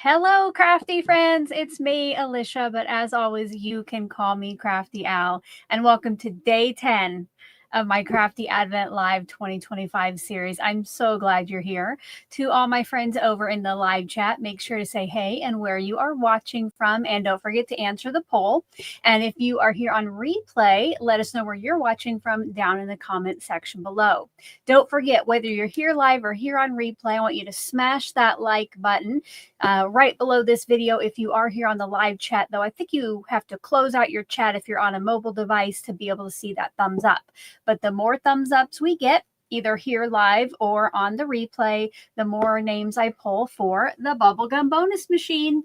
Hello, crafty friends. It's me, Alicia, but as always, you can call me Crafty Al. And welcome to day 10 of my Crafty Advent Live 2025 series. I'm so glad you're here. To all my friends over in the live chat, make sure to say hey and where you are watching from. And don't forget to answer the poll. And if you are here on replay, let us know where you're watching from down in the comment section below. Don't forget, whether you're here live or here on replay, I want you to smash that like button right below this video. If you are here on the live chat, though, I think you have to close out your chat if you're on a mobile device to be able to see that thumbs up. But the more thumbs ups we get, either here live or on the replay, the more names I pull for the bubblegum bonus machine.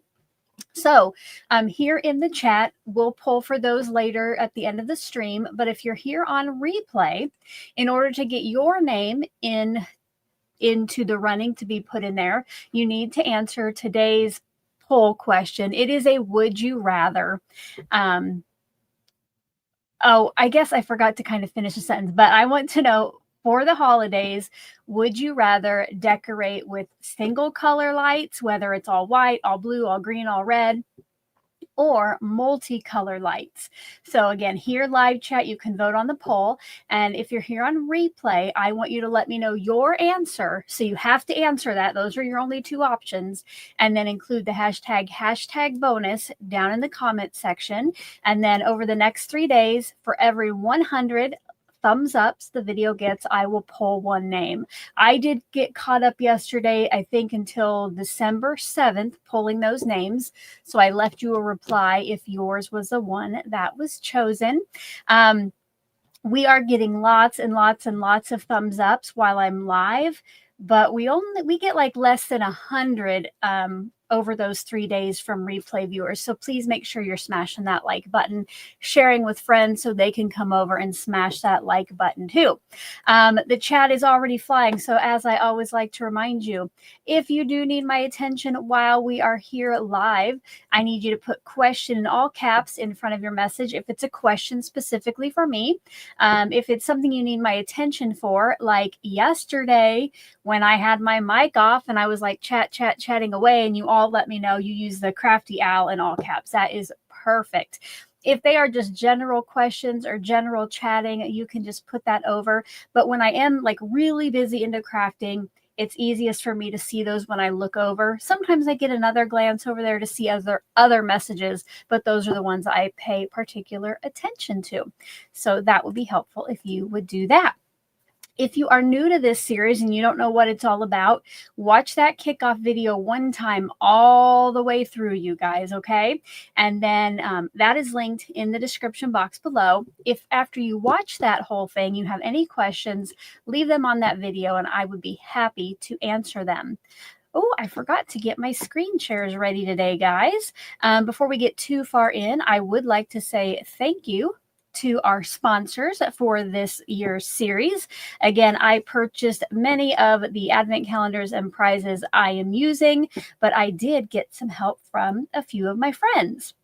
So here in the chat, we'll pull for those later at the end of the stream. But if you're here on replay, in order to get your name into the running to be put in there, you need to answer today's poll question. It is a would you rather. Oh, I guess I forgot to kind of finish the sentence, but I want to know, for the holidays, would you rather decorate with single color lights, whether it's all white, all blue, all green, all red, or multicolor lights? So again, here live chat, you can vote on the poll. And if you're here on replay, I want you to let me know your answer. So you have to answer that. Those are your only two options. And then include the hashtag bonus down in the comment section. And then over the next 3 days, for every 100 thumbs ups the video gets, I will pull one name. I did get caught up yesterday, I think until December 7th, pulling those names. So I left you a reply if yours was the one that was chosen. We are getting lots and lots and lots of thumbs ups while I'm live, but we get like less than 100 over those 3 days from replay viewers. So please make sure you're smashing that like button, sharing with friends so they can come over and smash that like button too. The chat is already flying. So as I always like to remind you, if you do need my attention while we are here live, I need you to put question in all caps in front of your message if it's a question specifically for me. If it's something you need my attention for, like yesterday when I had my mic off and I was like chatting away, and you all let me know you use the Crafty Al in all caps. That is perfect. If they are just general questions or general chatting, you can just put that over. But when I am like really busy into crafting, it's easiest for me to see those when I look over. Sometimes I get another glance over there to see other messages, but those are the ones I pay particular attention to. So that would be helpful if you would do that. If you are new to this series and you don't know what it's all about, watch that kickoff video one time all the way through, you guys, okay? And then that is linked in the description box below. If after you watch that whole thing, you have any questions, leave them on that video and I would be happy to answer them. Oh, I forgot to get my screen shares ready today, guys. Before we get too far in, I would like to say thank you to our sponsors for this year's series. Again, I purchased many of the advent calendars and prizes I am using, but I did get some help from a few of my friends.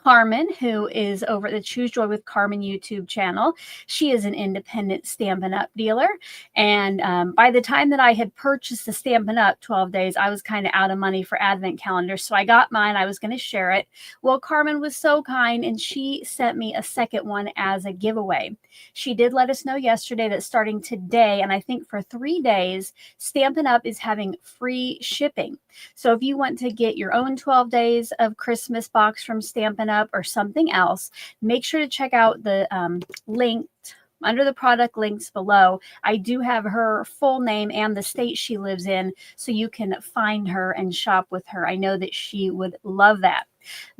Carmen, who is over at the Choose Joy with Carmen YouTube channel. She is an independent Stampin' Up! Dealer. And by the time that I had purchased the Stampin' Up! 12 days, I was kind of out of money for advent calendars. So I got mine. I was going to share it. Well, Carmen was so kind and she sent me a second one as a giveaway. She did let us know yesterday that starting today, and I think for 3 days, Stampin' Up! Is having free shipping. So if you want to get your own 12 days of Christmas box from Stampin' Up! Or something else, make sure to check out the link under the product links below. I do have her full name and the state she lives in, so you can find her and shop with her. I know that she would love that.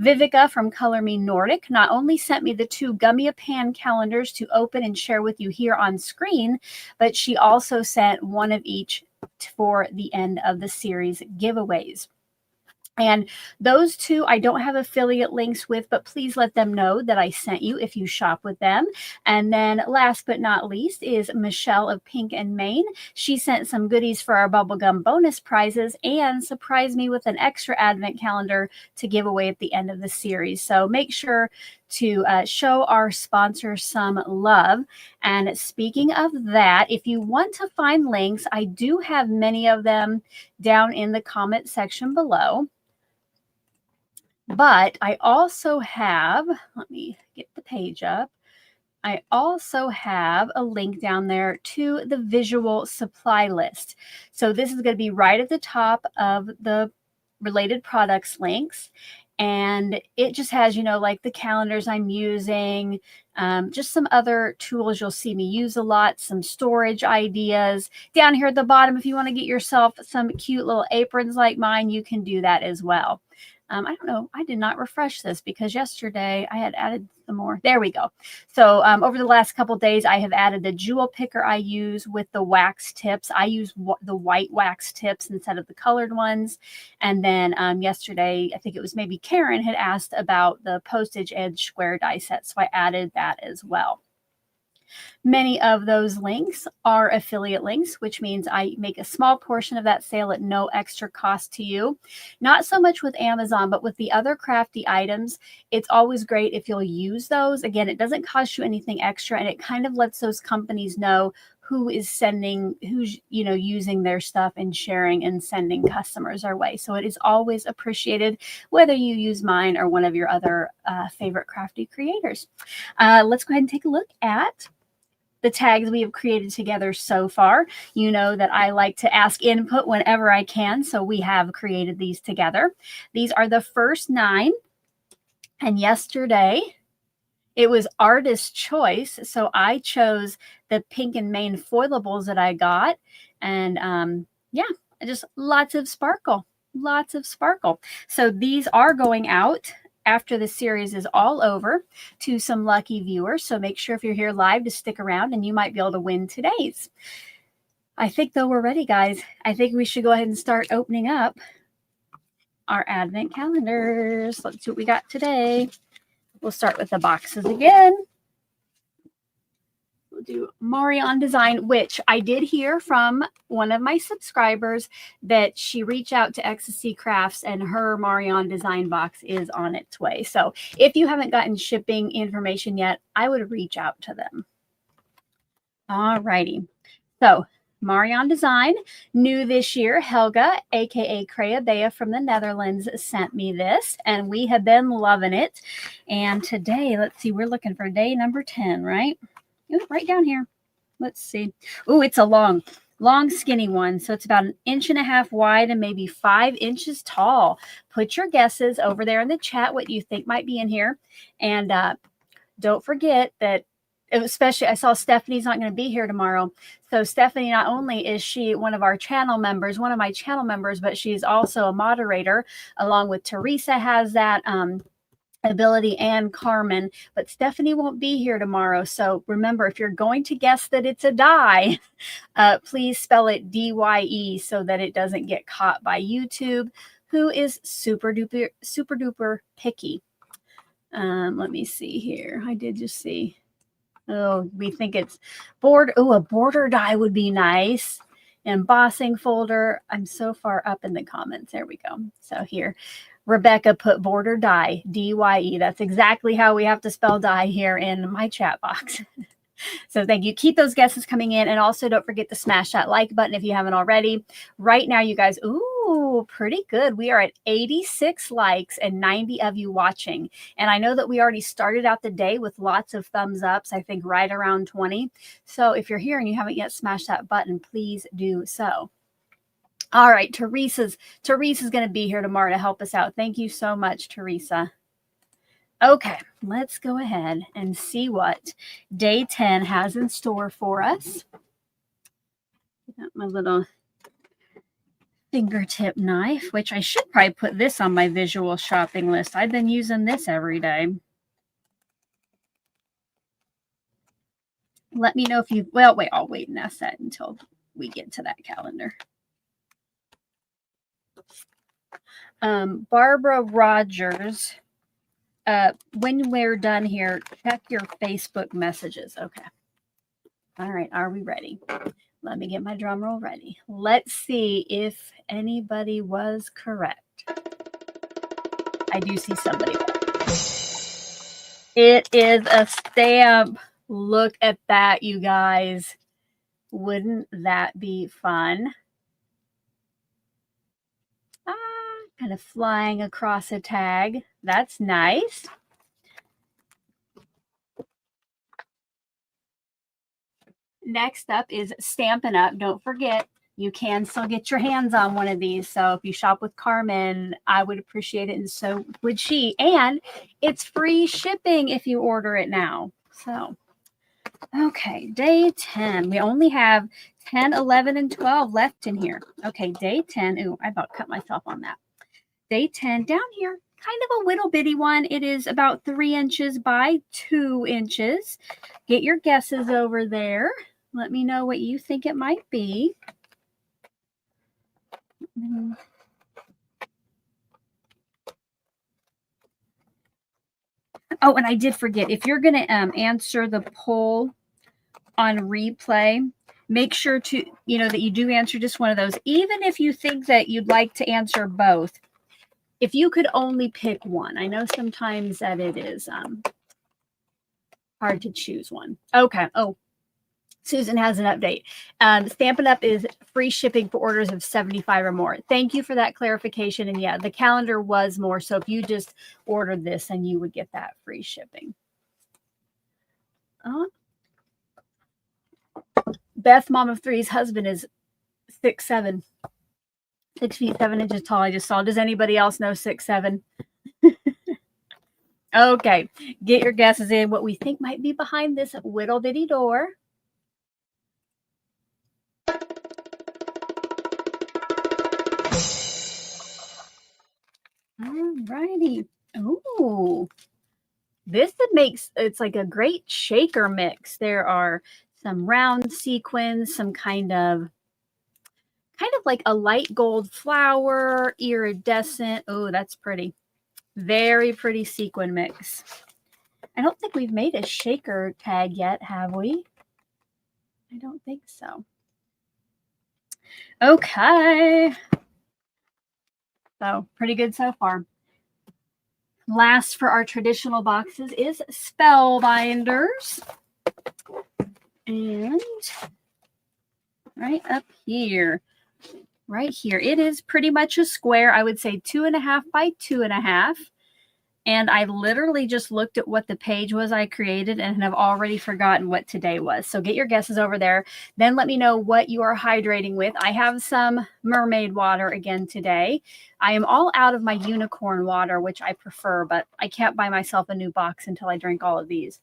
Vivica from Color Me Nordic not only sent me the 2 Gummy Pan calendars to open and share with you here on screen, but she also sent one of each for the end of the series giveaways. And those 2 I don't have affiliate links with, but please let them know that I sent you if you shop with them. And then last but not least is Michelle of Pink and Maine. She sent some goodies for our bubblegum bonus prizes and surprised me with an extra advent calendar to give away at the end of the series. So make sure to show our sponsor some love. And speaking of that, if you want to find links, I do have many of them down in the comment section below. But I also have, let me get the page up. I also have a link down there to the visual supply list. So this is going to be right at the top of the related products links. And it just has, you know, like the calendars I'm using, just some other tools you'll see me use a lot, some storage ideas. Down here at the bottom, if you want to get yourself some cute little aprons like mine, you can do that as well. I don't know. I did not refresh this because yesterday I had added some more. There we go. So over the last couple of days, I have added the jewel picker I use with the wax tips. I use the white wax tips instead of the colored ones. And then yesterday, I think it was maybe Karen had asked about the postage edge square die set. So I added that as well. Many of those links are affiliate links, which means I make a small portion of that sale at no extra cost to you. Not so much with Amazon, but with the other crafty items, it's always great if you'll use those. Again, it doesn't cost you anything extra, and it kind of lets those companies know who is sending, who's, you know, using their stuff and sharing and sending customers our way. So it is always appreciated, whether you use mine or one of your other favorite crafty creators. Let's go ahead and take a look at the tags we have created together so far. You know that I like to ask input whenever I can, so we have created these together. These are the first 9, and yesterday it was artist choice, so I chose the pink and main foilables that I got, and yeah, just lots of sparkle, lots of sparkle. So these are going out after the series is all over to some lucky viewers. So make sure if you're here live to stick around, and you might be able to win today's. I think though we're ready, guys. I think we should go ahead and start opening up our advent calendars. Let's see what we got today. We'll start with the boxes again. We'll do Marion Design, which I did hear from one of my subscribers that she reached out to Ecstasy Crafts and her Marion Design box is on its way. So if you haven't gotten shipping information yet, I would reach out to them. All righty. So Marion Design, new this year, Helga, aka Crea Bea from the Netherlands, sent me this, and we have been loving it. And today, let's see, we're looking for day number 10, right? Ooh, right down here. Let's see. Oh, it's a long, skinny one. So it's about 1.5 inches wide and maybe 5 inches tall. Put your guesses over there in the chat what you think might be in here. And don't forget that, especially I saw Stephanie's not going to be here tomorrow. So Stephanie, not only is she one of our channel members, one of my channel members, but she's also a moderator, along with Teresa has that ability, and Carmen, but Stephanie won't be here tomorrow. So remember, if you're going to guess that it's a die, please spell it D-Y-E so that it doesn't get caught by YouTube, who is super duper picky. Let me see here. I did just see. Oh, we think it's board. Oh, a border die would be nice. Embossing folder. I'm so far up in the comments. There we go. So here, Rebecca put border die, D-Y-E. That's exactly how we have to spell die here in my chat box. So thank you. Keep those guesses coming in. And also don't forget to smash that like button if you haven't already. Right now, you guys, ooh, pretty good. We are at 86 likes and 90 of you watching. And I know that we already started out the day with lots of thumbs ups, I think right around 20. So if you're here and you haven't yet smashed that button, please do so. All right, Teresa's going to be here tomorrow to help us out. Thank you so much, Teresa. Okay, let's go ahead and see what day 10 has in store for us. Got my little fingertip knife, which I should probably put this on my visual shopping list. I've been using this every day. Let me know if you, well, wait, I'll wait and ask that until we get to that calendar. Barbara Rogers, when we're done here, check your Facebook messages. Okay. All right. Are we ready? Let me get my drum roll ready. Let's see if anybody was correct. I do see somebody. It is a stamp. Look at that, you guys. Wouldn't that be fun? Kind of flying across a tag. That's nice. Next up is Stampin' Up. Don't forget, you can still get your hands on one of these. So if you shop with Carmen, I would appreciate it, and so would she. And it's free shipping if you order it now. So, okay, day 10. We only have 10, 11, and 12 left in here. Okay, day 10. Ooh, I about cut myself on that. Day 10, down here, kind of a little bitty one. It is about 3 inches by 2 inches. Get your guesses over there. Let me know what you think it might be. Oh, and I did forget, if you're going to answer the poll on replay, make sure to, that you do answer just one of those. Even if you think that you'd like to answer both, if you could only pick one. I know sometimes that it is hard to choose one. Okay. Oh, Susan has an update. Stampin' Up! Is free shipping for orders of 75 or more. Thank you for that clarification. And yeah, the calendar was more. So if you just ordered this, then you would get that free shipping. Beth, mom of three's husband, is 6'7", 6 feet 7 inches tall. I just saw. Does anybody else know 6'7"? Okay, get your guesses in what we think might be behind this little bitty door. Alrighty. Ooh, this makes, it's like a great shaker mix. There are some round sequins, some kind of like a light gold flower, iridescent. Oh, that's pretty. Very pretty sequin mix. I don't think we've made a shaker tag yet, have we? I don't think so. Okay. So pretty good so far. Last for our traditional boxes is Spellbinders. And right up here, right here, it is pretty much a square. I would say 2.5 by 2.5. And I literally just looked at what the page was I created and have already forgotten what today was. So get your guesses over there. Then let me know what you are hydrating with. I have some mermaid water again today. I am all out of my unicorn water, which I prefer, but I can't buy myself a new box until I drink all of these.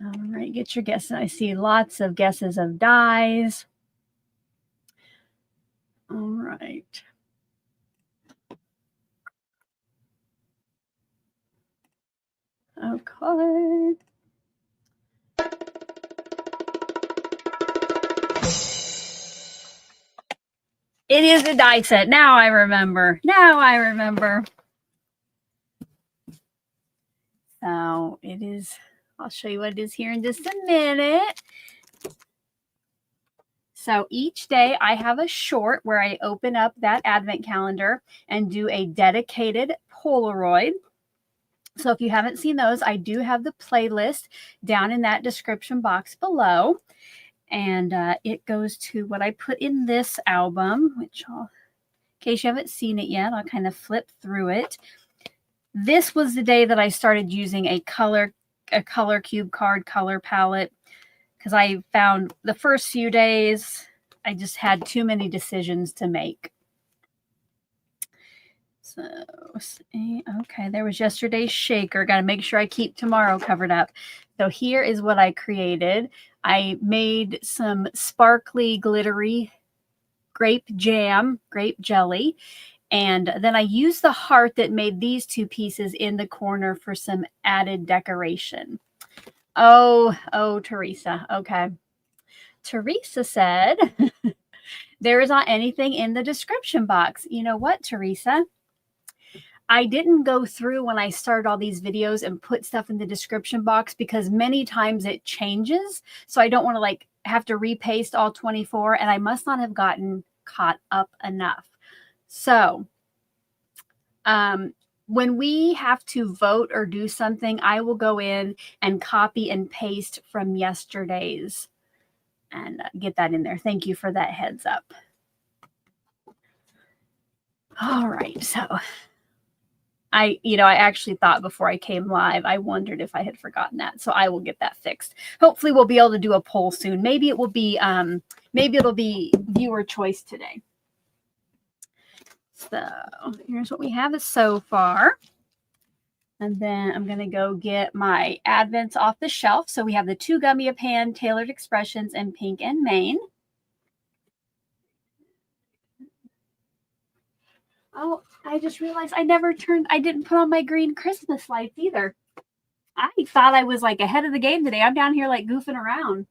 All right, get your guesses. I see lots of guesses of dies. All right. Okay. It is a die set. Now I remember. So it is, I'll show you what it is here in just a minute. So each day I have a short where I open up that advent calendar and do a dedicated Polaroid. So if you haven't seen those, I do have the playlist down in that description box below. And it goes to what I put in this album, which in case you haven't seen it yet, I'll kind of flip through it. This was the day that I started using a color cube card color palette, because I found the first few days I just had too many decisions to make. So, okay, there was yesterday's shaker. Got to make sure I keep tomorrow covered up. So here is what I created. I made some sparkly, glittery grape jam, grape jelly. And then I used the heart that made these two pieces in the corner for some added decoration. Oh, Teresa. Okay. Teresa said, there is not anything in the description box. You know what, Teresa? I didn't go through when I started all these videos and put stuff in the description box because many times it changes. So I don't want to have to repaste all 24, and I must not have gotten caught up enough. So when we have to vote or do something, I will go in and copy and paste from yesterday's and get that in there. Thank you for that heads up. All right, so I actually thought before I came live, I wondered if I had forgotten that. So I will get that fixed. Hopefully we'll be able to do a poll soon. Maybe it'll be viewer choice today. So here's what we have so far. And then I'm going to go get my Advents off the shelf. So we have the 2 Gummy Pan, Tailored Expressions, and Pink and Main. Oh, I just realized I didn't put on my green Christmas lights either. I thought I was like ahead of the game today. I'm down here like goofing around.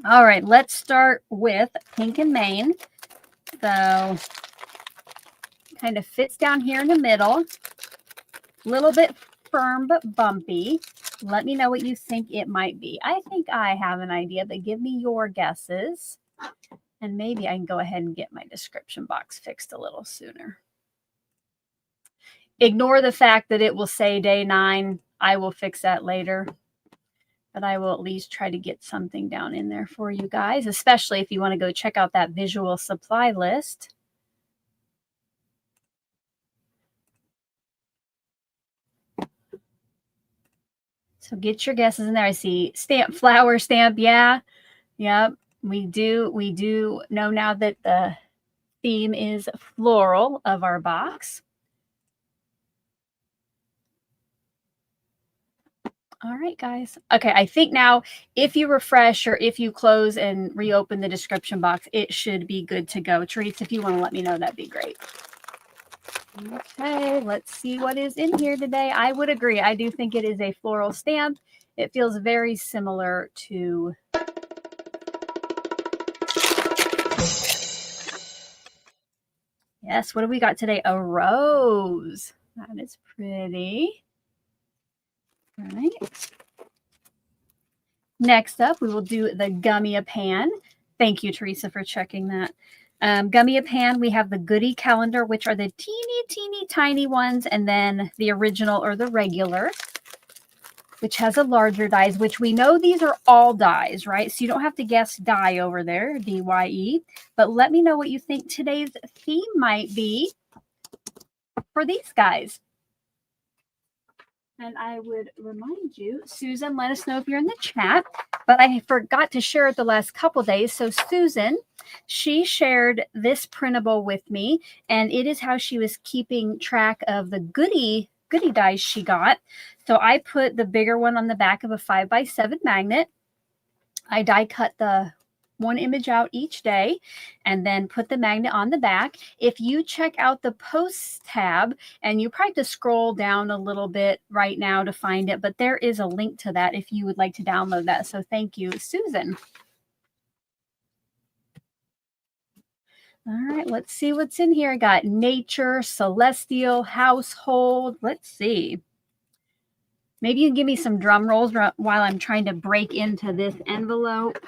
All right, let's start with Pink and Main. So kind of fits down here in the middle. A little bit firm but bumpy. Let me know what you think it might be. I think I have an idea, but give me your guesses. And maybe I can go ahead and get my description box fixed a little sooner. Ignore the fact that it will say day 9. I will fix that later. But I will at least try to get something down in there for you guys, especially if you want to go check out that visual supply list. So get your guesses in there. I see stamp, flower stamp. Yeah. Yep. We do know now that the theme is floral of our box. All right, guys. Okay, I think now if you refresh or if you close and reopen the description box, it should be good to go. Therese, if you want to let me know, that'd be great. Okay, let's see what is in here today. I would agree. I do think it is a floral stamp. It feels very similar to... Yes, what do we got today? A rose. That is pretty. All right. Next up, we will do the Gummy Pan. Thank you, Teresa, for checking that. Gummy Pan, we have the Goodie Calendar, which are the teeny tiny ones, and then the original or the regular, which has a larger dies, which we know these are all dies, right? So you don't have to guess die over there, D-Y-E. But let me know what you think today's theme might be for these guys. And I would remind you, Susan, let us know if you're in the chat. But I forgot to share it the last couple days. So Susan, she shared this printable with me, and it is how she was keeping track of the goodie dies she got. So I put the bigger one on the back of a 5x7 magnet. I die cut the one image out each day and then put the magnet on the back. If you check out the posts tab, and you probably have to scroll down a little bit right now to find it, but there is a link to that if you would like to download that. So thank you, Susan. All right, let's see what's in here. I got nature, celestial, household. Let's see. Maybe you can give me some drum rolls while I'm trying to break into this envelope.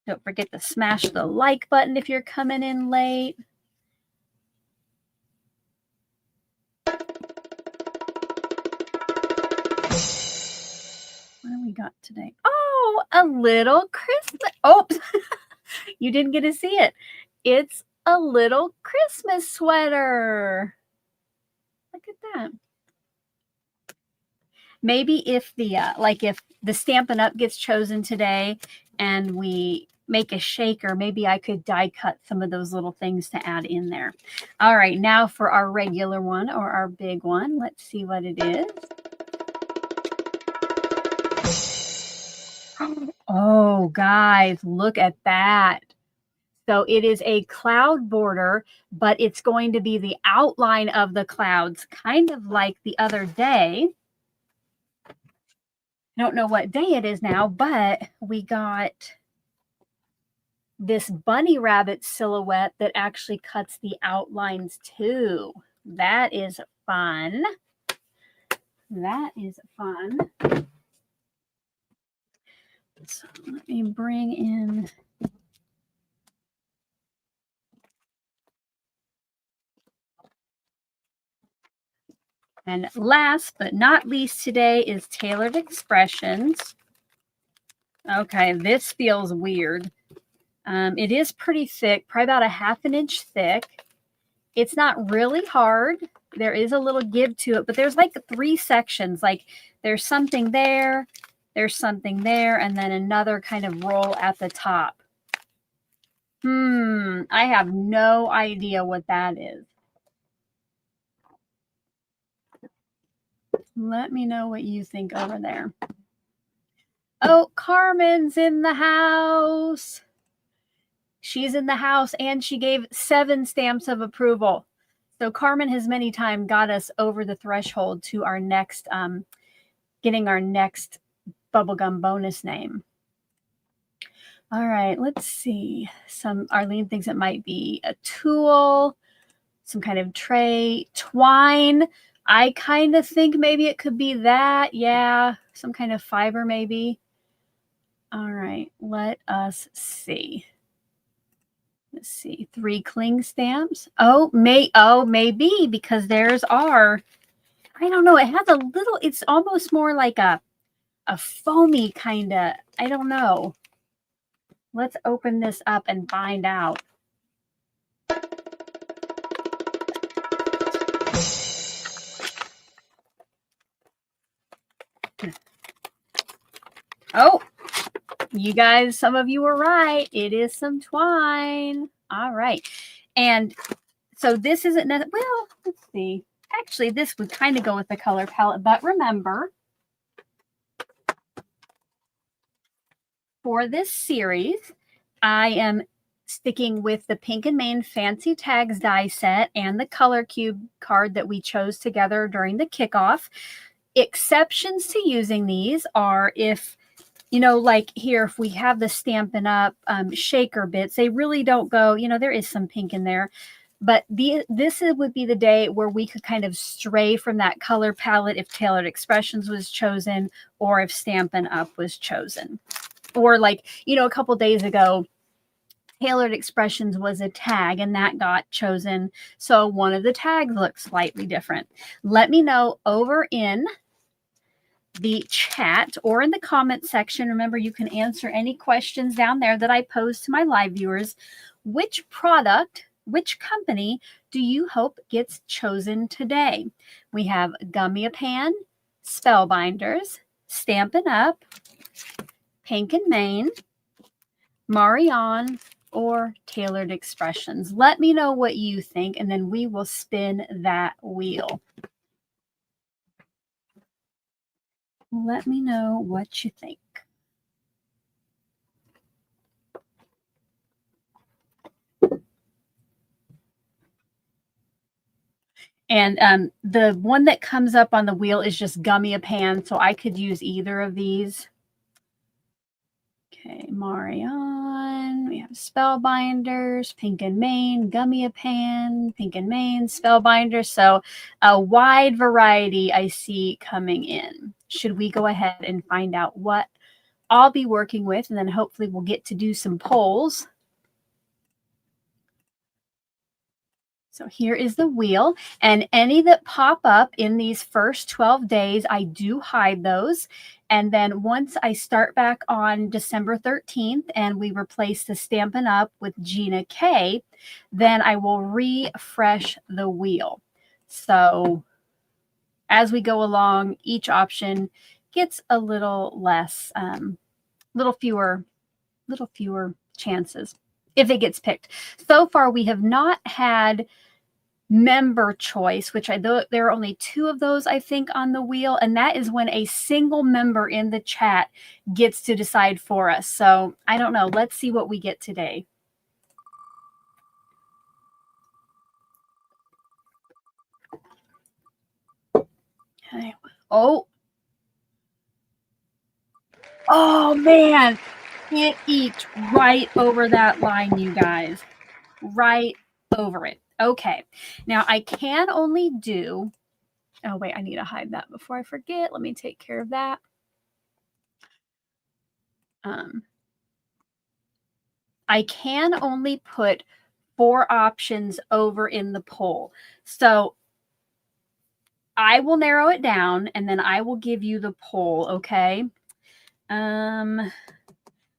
Don't forget to smash the like button if you're coming in late. What do we got today? Oh, a little Christmas. Oh, you didn't get to see it. It's a little Christmas sweater. Look at that. Maybe if the if the Stampin' Up gets chosen today and we make a shaker, maybe I could die cut some of those little things to add in there. All right, now for our regular one or our big one. Let's see what it is. Oh, guys, look at that. So it is a cloud border, but it's going to be the outline of the clouds, kind of like the other day. I don't know what day it is now, but we got this bunny rabbit silhouette that actually cuts the outlines too. That is fun. That is fun. So let me bring in. And last but not least today is Tailored Expressions. Okay, this feels weird. It is pretty thick, probably about a ½ inch thick. It's not really hard. There is a little give to it, but there's like 3 sections. Like there's something there, and then another kind of roll at the top. I have no idea what that is. Let me know what you think over there. Oh, Carmen's in the house. She's in the house and she gave 7 stamps of approval. So Carmen has many times got us over the threshold to our next, getting our next bubblegum bonus name. All right, let's see. Arlene thinks it might be a tulle, some kind of tray, twine. I kind of think maybe it could be that. Yeah, some kind of fiber maybe. All right, let us see. Let's see, 3 cling stamps. Oh, maybe because there's our, I don't know. It has a little, it's almost more like a foamy kind of, I don't know. Let's open this up and find out. Oh, you guys, some of you were right. It is some twine. All right. And so this isn't, well, let's see. Actually, this would kind of go with the color palette, but remember, for this series, I am sticking with the Pink and Main Fancy Tags die set and the color cube card that we chose together during the kickoff. Exceptions to using these are if, you know, like here, if we have the Stampin' Up! Shaker bits, they really don't go, you know, there is some pink in there. But this would be the day where we could kind of stray from that color palette if Tailored Expressions was chosen or if Stampin' Up! Was chosen. Or like, you know, a couple days ago, Tailored Expressions was a tag and that got chosen. So one of the tags looks slightly different. Let me know over in the chat or in the comment section. Remember, you can answer any questions down there that I pose to my live viewers. Which product, which company do you hope gets chosen today? We have Gummy-A-Pan, Spellbinders, Stampin' Up!, Pink and Main, Marion, or Tailored Expressions. Let me know what you think, and then we will spin that wheel. Let me know what you think. And the one that comes up on the wheel is just Gummy-A-Pan, so I could use either of these. Okay, Marion, we have Spellbinders, Pink and Main, Gummy-A-Pan, Pink and Main, Spellbinders. So a wide variety I see coming in. Should we go ahead and find out what I'll be working with, and then hopefully we'll get to do some polls. So here is the wheel, and any that pop up in these first 12 days, I do hide those. And then once I start back on December 13th and we replace the Stampin' Up! With Gina K, then I will refresh the wheel. So as we go along, each option gets a little less, little fewer chances if it gets picked. So far, we have not had member choice, which there are only 2 of those, I think, on the wheel, and that is when a single member in the chat gets to decide for us. So I don't know. Let's see what we get today. Okay. Oh man, it eats right over that line, you guys. Right over it. Okay. Now I can only do, oh wait, I need to hide that before I forget. Let me take care of that. I can only put 4 options over in the poll. So I will narrow it down and then I will give you the poll, okay?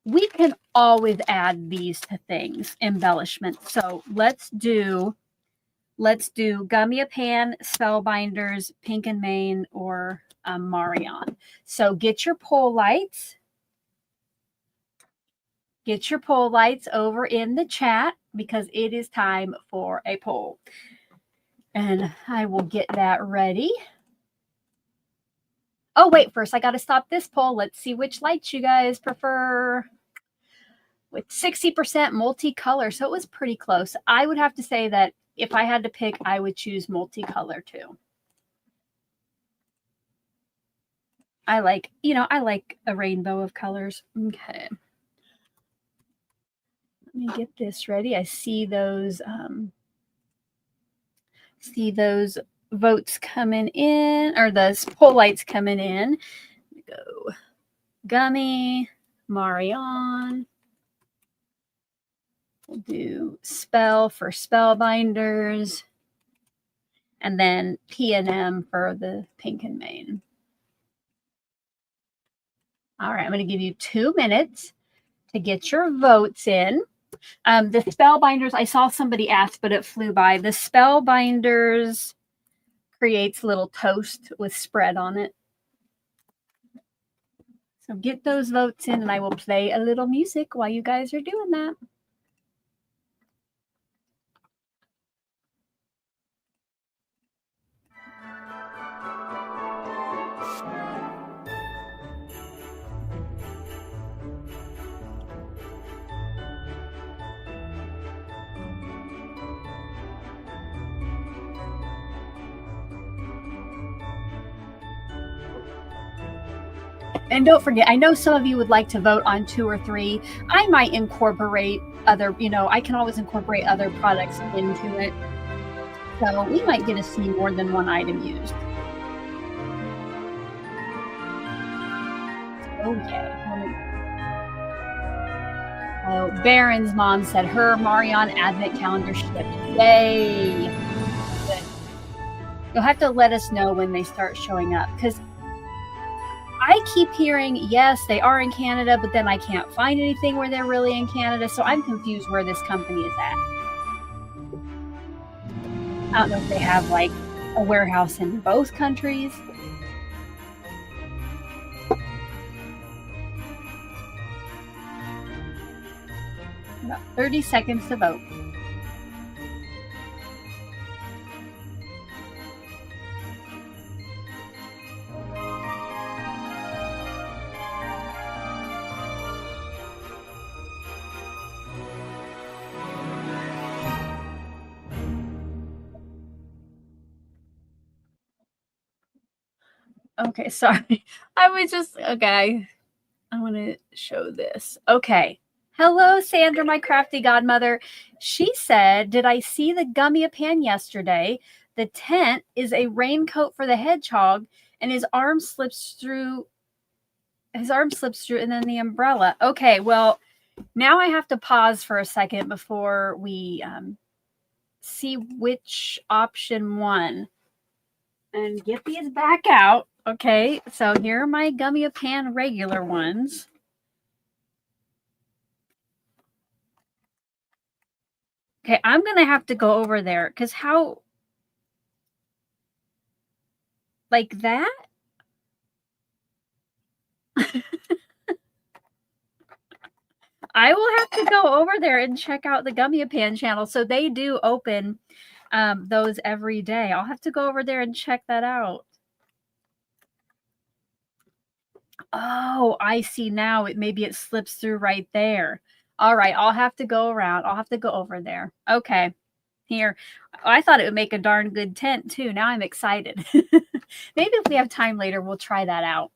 We can always add these to things, embellishments. So let's do Gummiapan, Spellbinders, Pink and Main, or Marion. So get your poll lights. Get your poll lights over in the chat because it is time for a poll. And I will get that ready. Oh, wait, first I got to stop this poll. Let's see which lights you guys prefer. With 60% multicolor, so it was pretty close. I would have to say that if I had to pick, I would choose multicolor too. I like a rainbow of colors. Okay. Let me get this ready. I see those votes coming in, or the poll lights coming in. Go Gummy, Marion. We'll do Spell for Spellbinders, and then P&M for the Pink and Main. All right, I'm going to give you 2 minutes to get your votes in. The Spellbinders, I saw somebody ask, but it flew by. The Spellbinders creates a little toast with spread on it. So get those votes in, and I will play a little music while you guys are doing that. And don't forget, I know some of you would like to vote on 2 or 3. I might incorporate other, I can always incorporate other products into it. So we might get to see more than one item used. Okay. Oh, Baron's mom said her Marion Advent calendar shipped. Yay! Good. You'll have to let us know when they start showing up, because I keep hearing, yes, they are in Canada, but then I can't find anything where they're really in Canada, so I'm confused where this company is at. I don't know if they have, like, a warehouse in both countries. About 30 seconds to vote. Okay, sorry. I was just, okay. I want to show this. Okay. Hello, Sandra, my crafty godmother. She said, did I see the Gummiapan yesterday? The tent is a raincoat for the hedgehog, and his arm slips through, and then the umbrella. Okay, well, now I have to pause for a second before we see which option won. And get these back out. Okay, so here are my Gummiapan regular ones. Okay, I'm going to have to go over there because how, like that? I will have to go over there and check out the Gummiapan channel. So they do open those every day. I'll have to go over there and check that out. Oh, I see now. Maybe it slips through right there. All right, I'll have to go around. I'll have to go over there. Okay, here. I thought it would make a darn good tent too. Now I'm excited. Maybe if we have time later, we'll try that out.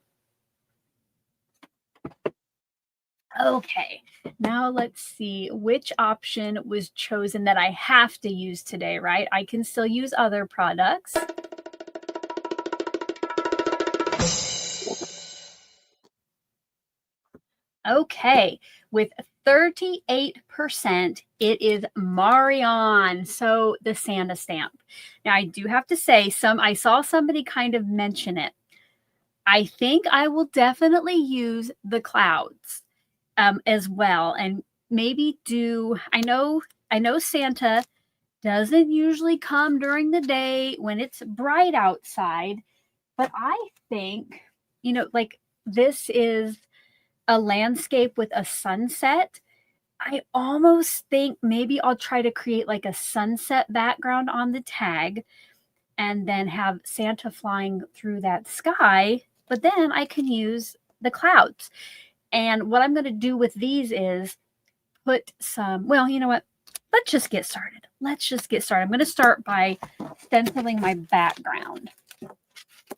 Okay, now let's see which option was chosen that I have to use today, right? I can still use other products. Okay, with 38%, it is Marion, so the Santa stamp. Now, I do have to say, I saw somebody kind of mention it. I think I will definitely use the clouds as well, and maybe I know Santa doesn't usually come during the day when it's bright outside, but I think, like this is a landscape with a sunset. I almost think maybe I'll try to create like a sunset background on the tag and then have Santa flying through that sky, but then I can use the clouds. And what I'm going to do with these is put some, well, you know what? Let's just get started. I'm going to start by stenciling my background.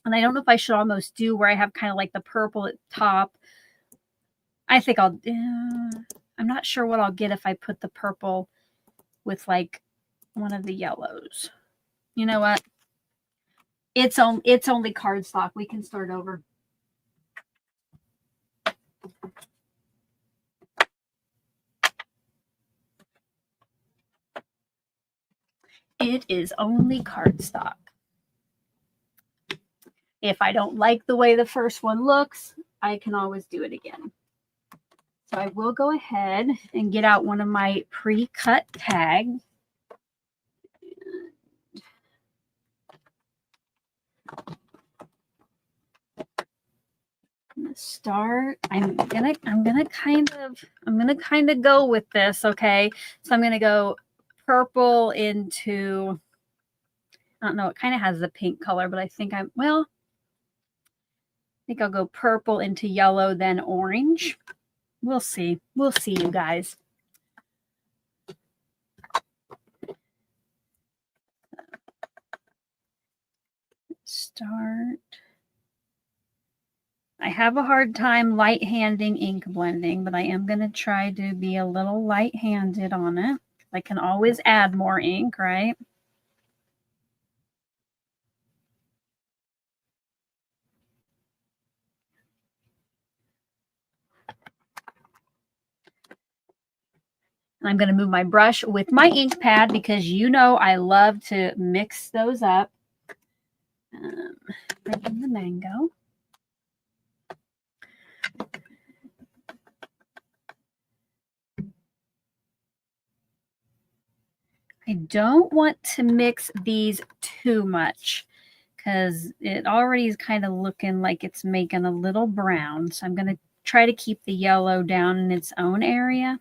And I don't know if I should almost do where I have kind of like the purple at the top. I think I'm not sure what I'll get if I put the purple with like one of the yellows. You know what? It's only cardstock. We can start over. It is only cardstock. If I don't like the way the first one looks, I can always do it again. So I will go ahead and get out one of my pre-cut tags. Start. I'm gonna kind of go with this. Okay, so I'm gonna go purple into, I don't know, it kind of has the pink color, but I think I think I'll go purple into yellow, then orange. We'll see, you guys. Start. I have a hard time light-handing ink blending, but I am going to try to be a little light-handed on it. I can always add more ink, right? And I'm going to move my brush with my ink pad because I love to mix those up. Bring in the mango. I don't want to mix these too much because it already is kind of looking like it's making a little brown. So I'm going to try to keep the yellow down in its own area.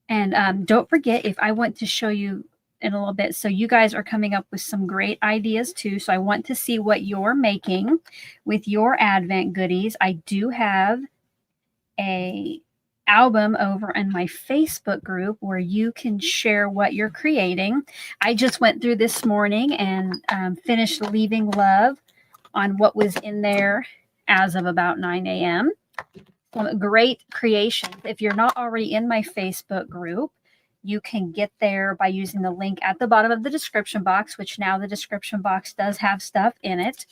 And don't forget, if I want to show you in a little bit, so you guys are coming up with some great ideas too. So I want to see what you're making with your Advent goodies. I do have a album over in my Facebook group where you can share what you're creating. I just went through this morning and finished leaving love on what was in there as of about 9 a.m. Great creations. If you're not already in my Facebook group, you can get there by using the link at the bottom of the description box, which now the description box does have stuff in it.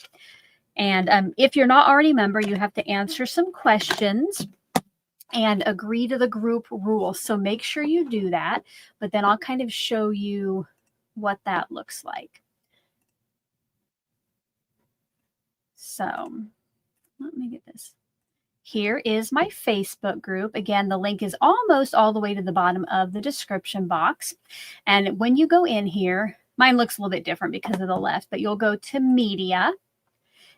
And if you're not already a member, you have to answer some questions and agree to the group rules. So make sure you do that, but then I'll kind of show you what that looks like. So let me get this. Here is my Facebook group. Again, the link is almost all the way to the bottom of the description box. And when you go in here, mine looks a little bit different because of the left, but you'll go to media.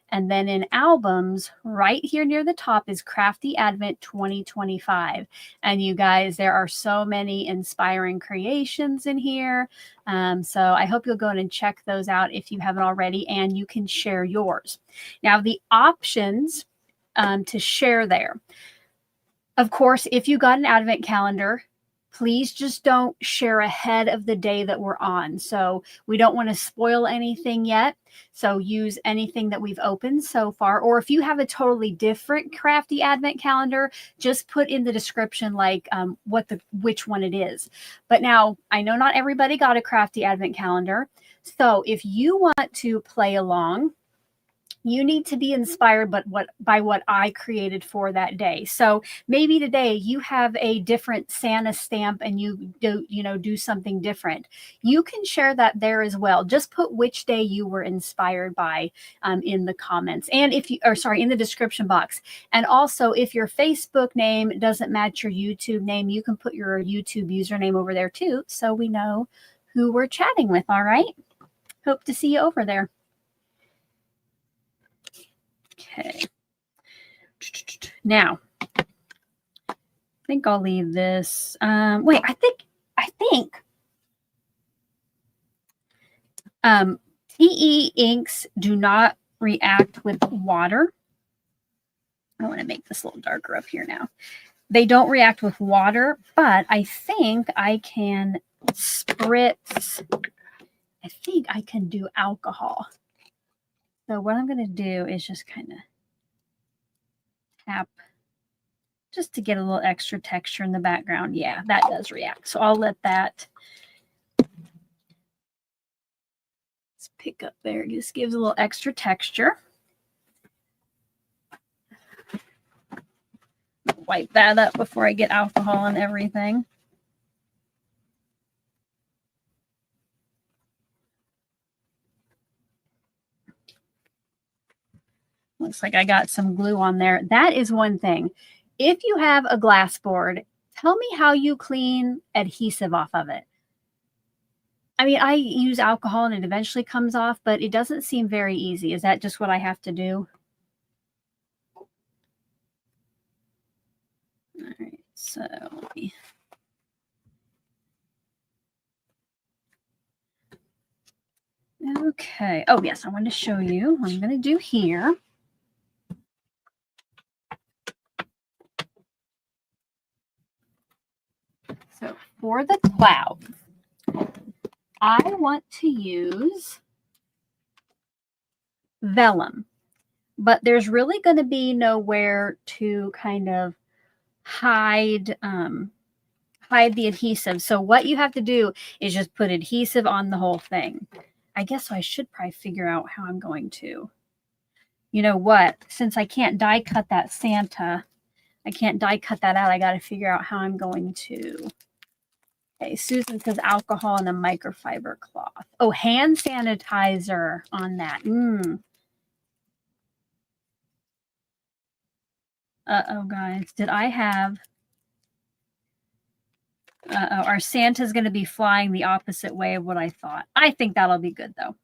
And then in albums, right here near the top is Crafty Advent 2025. And you guys, there are so many inspiring creations in here. So I hope you'll go in and check those out if you haven't already, and you can share yours. Now, the options to share there. Of course, if you got an Advent calendar, Please just don't share ahead of the day that we're on. So we don't want to spoil anything yet. So use anything that we've opened so far. Or if you have a totally different Crafty Advent calendar, just put in the description like which one it is. But now I know not everybody got a Crafty Advent calendar. So if you want to play along, you need to be inspired by what I created for that day. So maybe today you have a different Santa stamp and you do something different. You can share that there as well. Just put which day you were inspired by in the comments, and in the description box. And also, if your Facebook name doesn't match your YouTube name, you can put your YouTube username over there too, so we know who we're chatting with. All right. Hope to see you over there. Okay. Now, I think I'll leave this. Wait, I think TE inks do not react with water. I want to make this a little darker up here now. They don't react with water, but I think I can spritz. I think I can do alcohol. So what I'm going to do is just kind of tap just to get a little extra texture in the background. Yeah, that does react. So I'll let that pick up there. It just gives a little extra texture. Wipe that up before I get alcohol on everything. Looks like I got some glue on there. That is one thing. If you have a glass board, tell me how you clean adhesive off of it. I mean, I use alcohol and it eventually comes off, but it doesn't seem very easy. Is that just what I have to do? All right, so let me... Okay. Oh, yes, I wanted to show you what I'm going to do here. So for the cloud, I want to use vellum, but there's really going to be nowhere to kind of hide the adhesive. So what you have to do is just put adhesive on the whole thing. I guess I should probably figure out how I'm going to. You know what? Since I can't die cut that Santa, I can't die cut that out. I got to figure out how I'm going to. Okay, Susan says alcohol and a microfiber cloth. Oh, hand sanitizer on that. Uh-oh, guys. Did I have... Uh-oh, our Santa's going to be flying the opposite way of what I thought. I think that'll be good, though.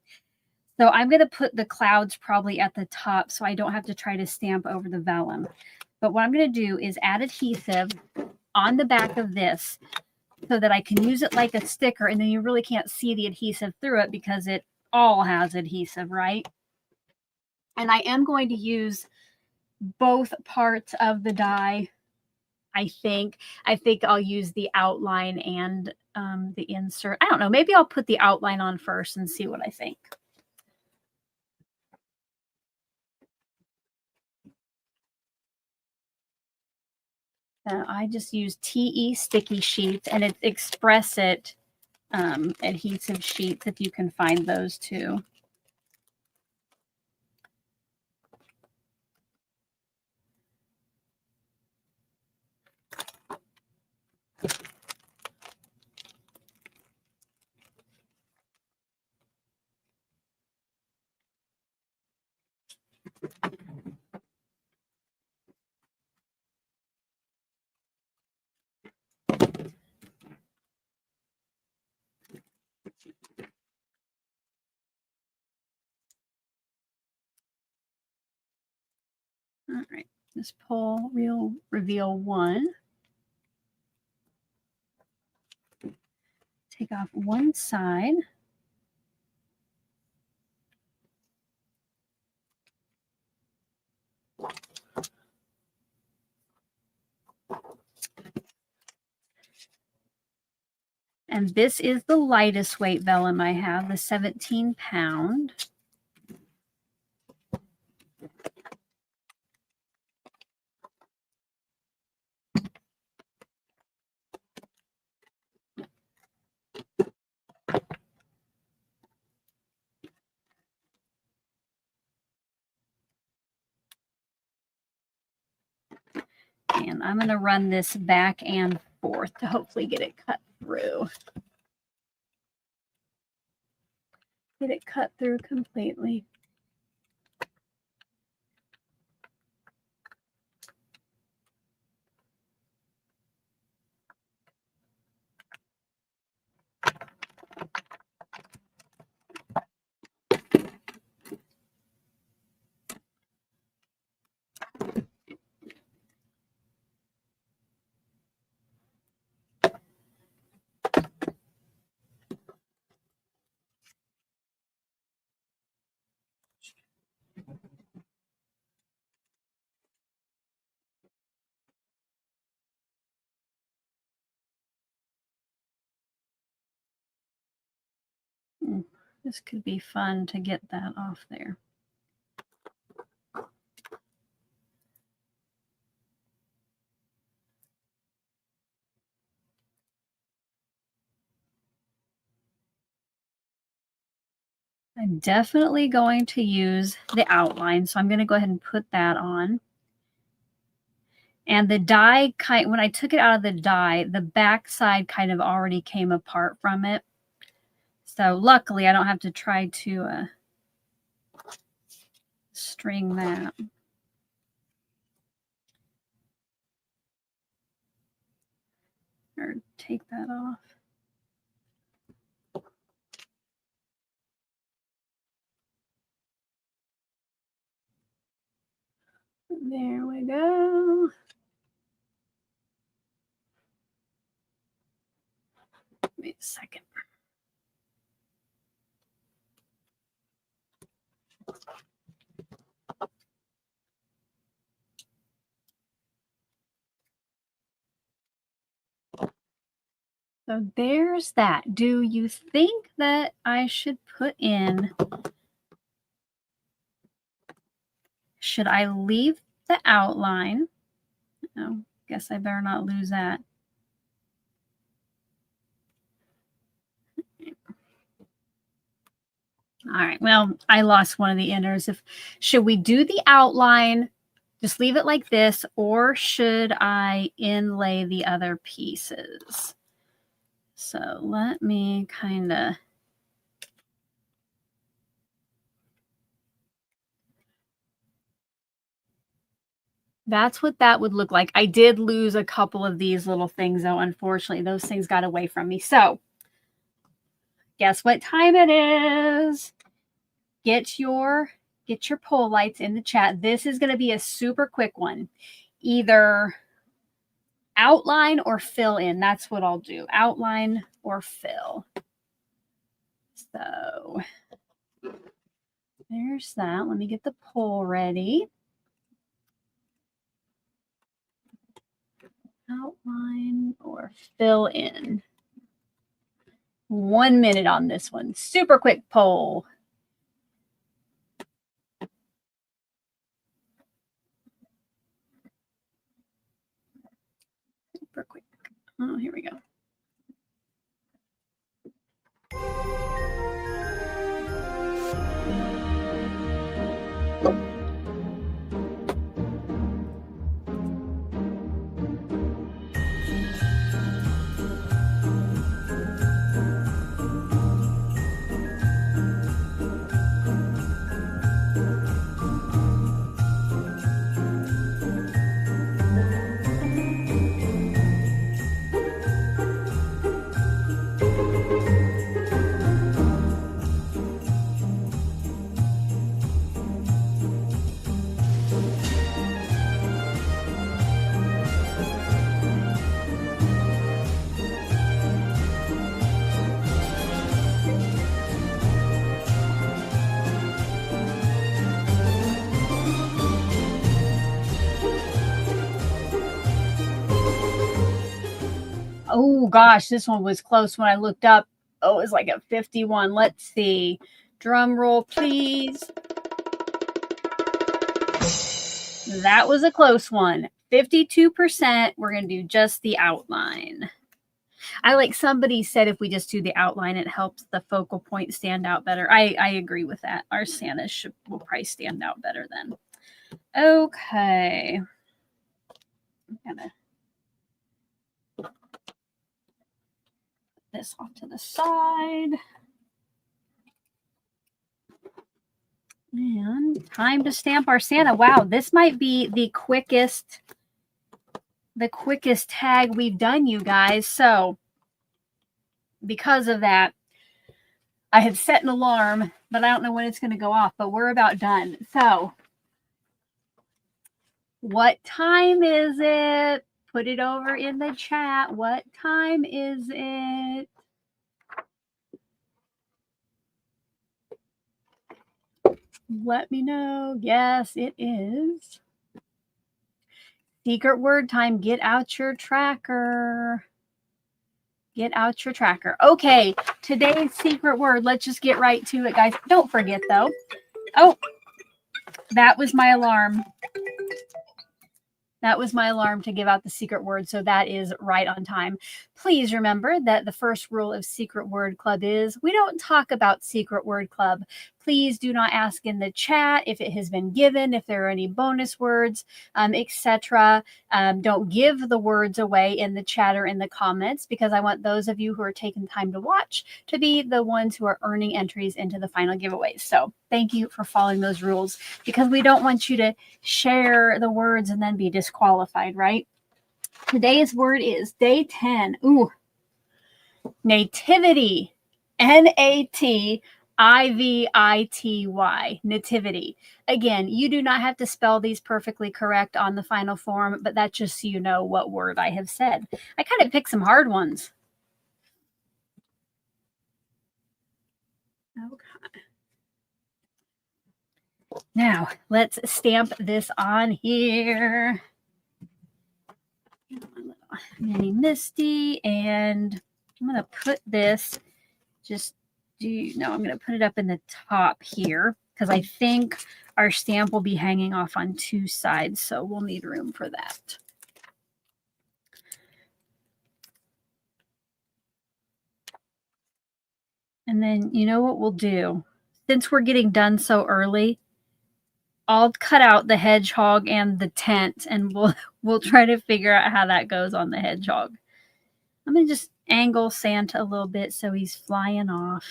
So I'm going to put the clouds probably at the top so I don't have to try to stamp over the vellum. But what I'm going to do is add adhesive on the back of this so that I can use it like a sticker, and then you really can't see the adhesive through it because it all has adhesive, right? And I am going to use both parts of the die. I think I'll use the outline and the insert. I don't know. Maybe I'll put the outline on first and see what I think. I just use TE sticky sheets, and it's Express It adhesive sheets if you can find those too. All right, let's pull reveal one. Take off one side. And this is the lightest weight vellum I have, the 17-pound. And I'm going to run this back and forth to hopefully get it cut through. Get it cut through completely. This could be fun to get that off there. I'm definitely going to use the outline, so I'm going to go ahead and put that on. And the die, when I took it out of the die, the back side kind of already came apart from it. So luckily, I don't have to try to string that. Or take that off. There we go. Wait a second. So there's that. Do you think that I should put in, should I leave the outline? No, guess I better not lose that. All right, well, I lost one of the inners. Should we do the outline, just leave it like this, or should I inlay the other pieces? So let me kind of, that's what that would look like. I did lose a couple of these little things, though. Unfortunately, those things got away from me. So guess what time it is? Get your poll lights in the chat. This is going to be a super quick one. Either outline or fill in. That's what I'll do. Outline or fill. So there's that. Let me get the poll ready. Outline or fill in. 1 minute on this one. Super quick poll. Super quick. Oh, here we go. Oh gosh, this one was close when I looked up. Oh, it was like a 51. Let's see. Drum roll, please. That was a close one. 52%. We're going to do just the outline. I like somebody said if we just do the outline, it helps the focal point stand out better. I agree with that. Our Santa will probably stand out better then. Okay. I'm gonna put this off to the side. And time to stamp our Santa. Wow, this might be the quickest tag we've done, you guys. So because of that, I had set an alarm, but I don't know when it's going to go off, but we're about done. So what time is it? Put it over in the chat. What time is it? Let me know. Yes, it is. Secret word time. Get out your tracker. Get out your tracker. Okay, today's secret word. Let's just get right to it, guys. Don't forget, though. Oh, that was my alarm. That was my alarm to give out the secret word, so that is right on time. Please remember that the first rule of Secret Word Club is we don't talk about Secret Word Club. Please do not ask in the chat if it has been given, if there are any bonus words, etc. Don't give the words away in the chat or in the comments, because I want those of you who are taking time to watch to be the ones who are earning entries into the final giveaways. So thank you for following those rules, because we don't want you to share the words and then be disqualified, right? Today's word is day 10. Ooh, nativity. Nativity. Nativity. Again, you do not have to spell these perfectly correct on the final form, but that's just so you know what word I have said. I kind of picked some hard ones. Okay. Now, let's stamp this on here. Mini Misty, and I'm going to put this I'm going to put it up in the top here, because I think our stamp will be hanging off on two sides, so we'll need room for that. And then you know what we'll do? Since we're getting done so early, I'll cut out the hedgehog and the tent, and we'll try to figure out how that goes on the hedgehog. I'm going to just angle Santa a little bit so he's flying off.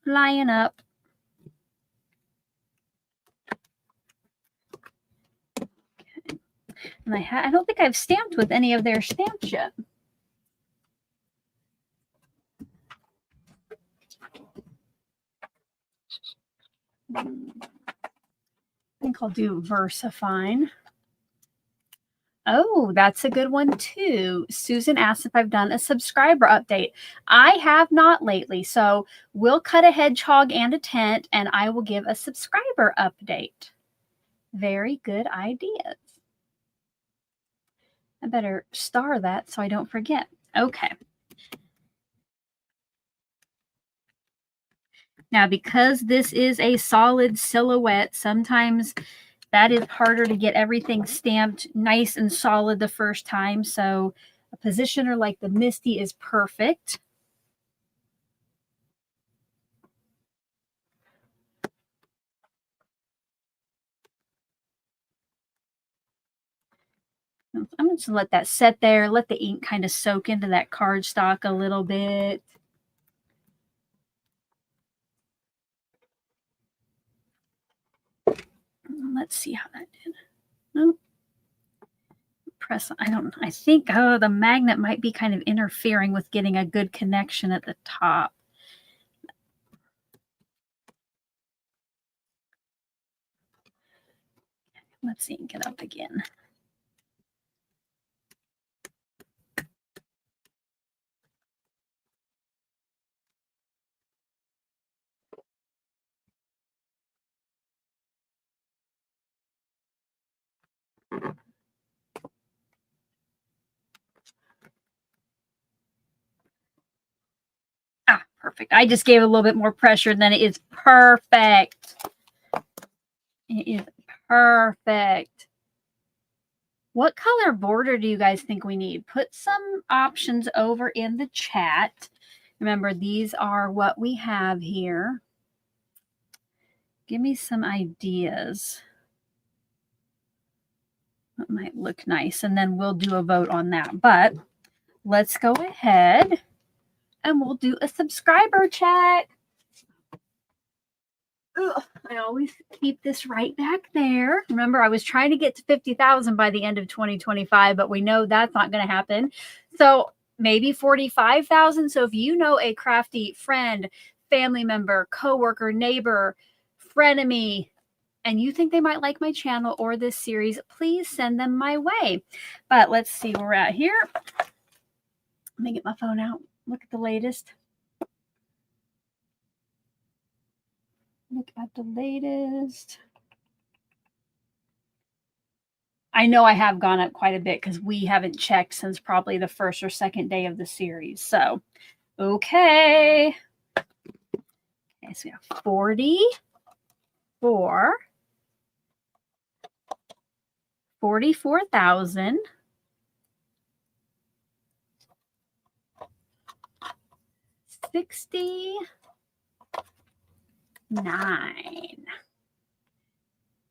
Flying up. Okay. And I don't think I've stamped with any of their stamps yet. I think I'll do VersaFine. Oh, that's a good one too. Susan asked if I've done a subscriber update. I have not lately, so we'll cut a hedgehog and a tent, and I will give a subscriber update. Very good ideas. I better star that so I don't forget. Okay. Now, because this is a solid silhouette, sometimes that is harder to get everything stamped nice and solid the first time. So a positioner like the Misty is perfect. I'm just going to let that set there, let the ink kind of soak into that cardstock a little bit. Let's see how that did. Nope. Press, I think, the magnet might be kind of interfering with getting a good connection at the top. Let's ink it up again. perfect. I just gave it a little bit more pressure than it is perfect. It is perfect. What color border do you guys think we need? Put some options over in the chat. Remember, these are what we have here. Give me some ideas. That might look nice, and then we'll do a vote on that. But let's go ahead and we'll do a subscriber check. Ugh, I always keep this right back there. Remember, I was trying to get to 50,000 by the end of 2025, but we know that's not going to happen. So maybe 45,000. So if you know a crafty friend, family member, coworker, neighbor, frenemy, and you think they might like my channel or this series, please send them my way. But let's see where we're at here. Let me get my phone out. Look at the latest. Look at the latest. I know I have gone up quite a bit because we haven't checked since probably the first or second day of the series. So, okay. Okay, so we have 44, 44,000, 69.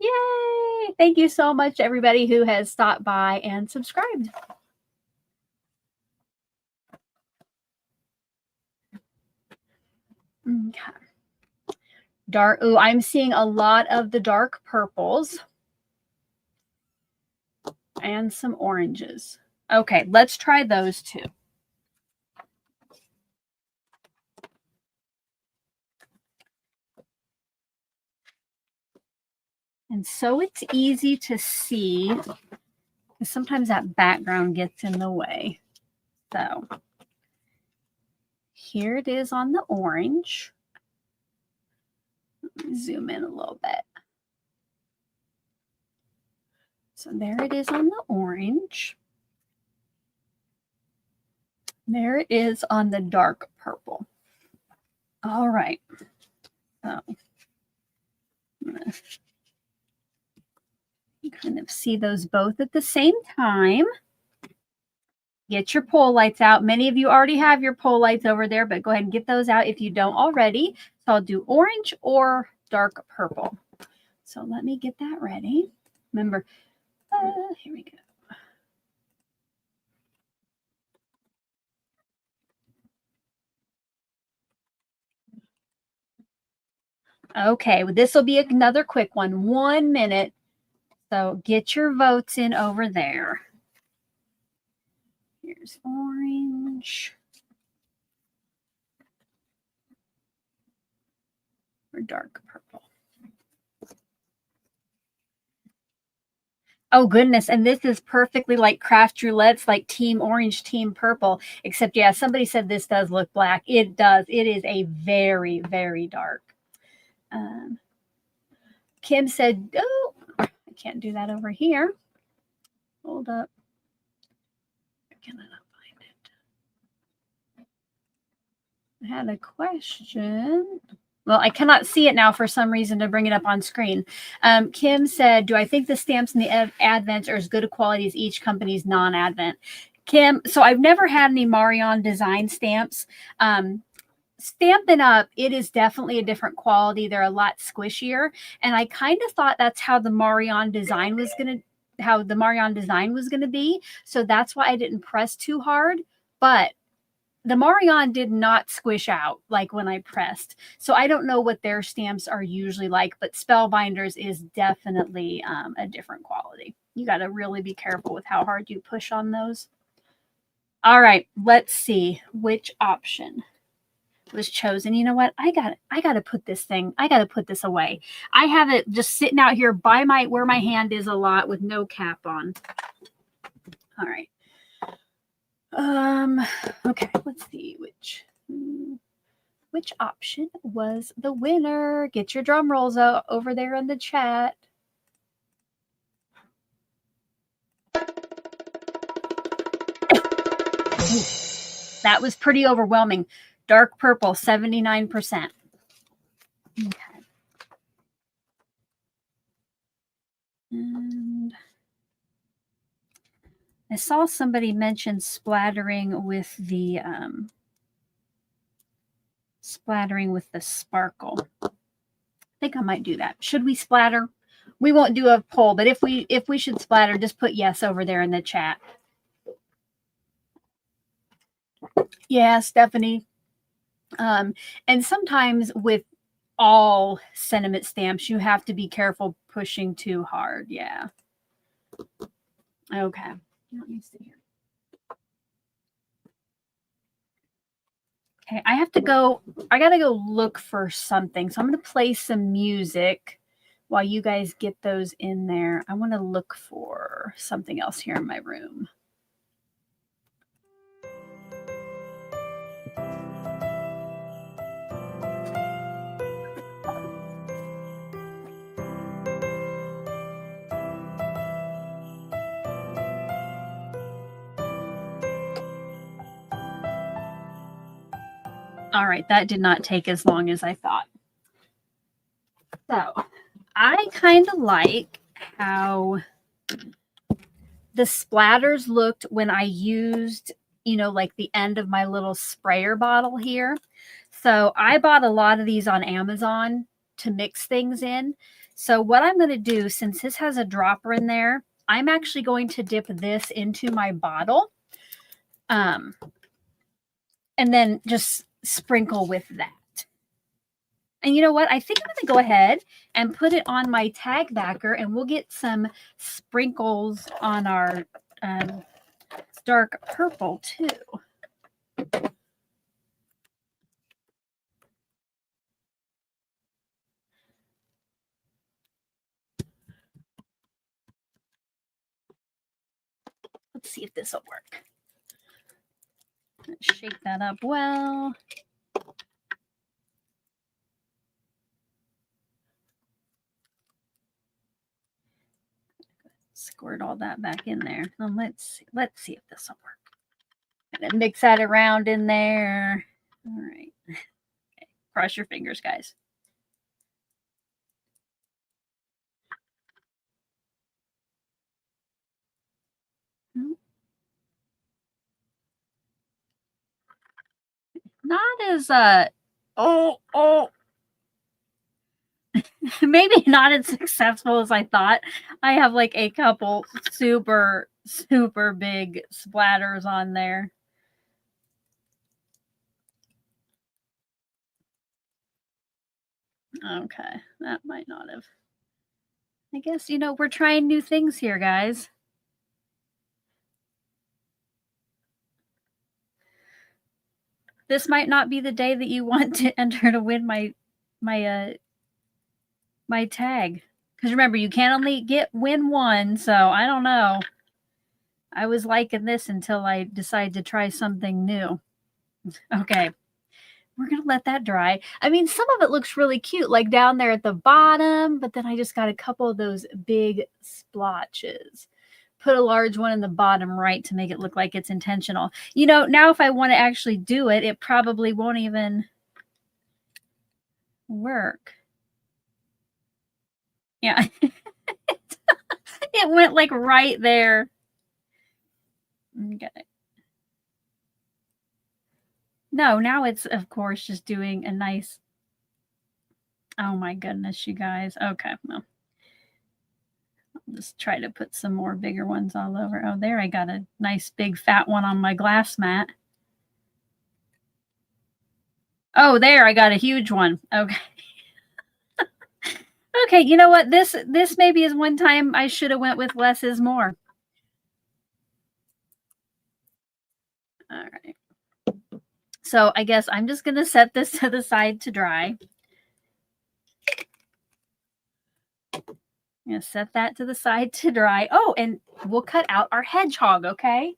Yay! Thank you so much, everybody who has stopped by and subscribed. Okay. Dark. Ooh, I'm seeing a lot of the dark purples and some oranges. Okay, let's try those two. And so it's easy to see, because sometimes that background gets in the way. So here it is on the orange. Let me zoom in a little bit. So there it is on the orange. There it is on the dark purple. All right. So I'm going to kind of see those both at the same time. Get your pole lights out. Many of you already have your pole lights over there, but go ahead and get those out if you don't already. So I'll do orange or dark purple. So let me get that ready. Remember, here we go. Okay, well, this will be another quick one. 1 minute. So get your votes in over there. Here's orange or dark purple. Oh, goodness. And this is perfectly like craft roulettes, like team orange, team purple. Except, yeah, somebody said this does look black. It does. It is a very, very dark. Kim said, oh, I can't do that over here. Hold up. I cannot find it. I had a question. Well, I cannot see it now for some reason to bring it up on screen. Kim said, do I think the stamps in the Advents are as good a quality as each company's non-Advent? Kim, so I've never had any Marion design stamps. Stampin' Up, it is definitely a different quality. They're a lot squishier. And I kind of thought that's how the Marion design was going to be. So that's why I didn't press too hard. But the Marion did not squish out like when I pressed. So I don't know what their stamps are usually like, but Spellbinders is definitely a different quality. You got to really be careful with how hard you push on those. All right, let's see which option was chosen. You know what? I got to put this thing. I got to put this away. I have it just sitting out here by where my hand is a lot with no cap on. All right. Okay, let's see which option was the winner. Get your drum rolls out over there in the chat. That was pretty overwhelming. Dark purple, 79%. Okay. And I saw somebody mention splattering with the sparkle. I think I might do that. Should we splatter? We won't do a poll, but if we should splatter, just put yes over there in the chat. Yeah, Stephanie. And sometimes with all sentiment stamps, you have to be careful pushing too hard. Yeah. Okay. Let me see here. Okay, I gotta go look for something. So I'm gonna play some music while you guys get those in there. I want to look for something else here in my room. All right, that did not take as long as I thought. So I kind of like how the splatters looked when I used, like the end of my little sprayer bottle here. So I bought a lot of these on Amazon to mix things in. So what I'm going to do, since this has a dropper in there, I'm actually going to dip this into my bottle. And then just sprinkle with that. And you know what? I think I'm going to go ahead and put it on my tag backer, and we'll get some sprinkles on our dark purple too. Let's see if this will work. Let's shake that up well. Squirt all that back in there. And let's see if this will work. And then mix that around in there. All right. Okay. Cross your fingers, guys. Not as maybe not as successful as I thought. I have like a couple super big splatters on there. Okay, that might not have. I guess, we're trying new things here, guys. This might not be the day that you want to enter to win my tag. Because remember, you can only win one, so I don't know. I was liking this until I decided to try something new. Okay. We're going to let that dry. I mean, some of it looks really cute, like down there at the bottom, but then I just got a couple of those big splotches. Put a large one in the bottom right to make it look like it's intentional. Now if I want to actually do it, it probably won't even work. Yeah. It went like right there. Okay. No, now it's, of course, just doing a nice. Oh my goodness, you guys. Okay, well. I'll just try to put some more bigger ones all over. Oh, there, I got a nice big fat one on my glass mat. Oh, there, I got a huge one. Okay. Okay, you know what? This maybe is one time I should have went with less is more. All right. So I guess I'm just going to set this to the side to dry. I'm going to set that to the side to dry. Oh, and we'll cut out our hedgehog, okay?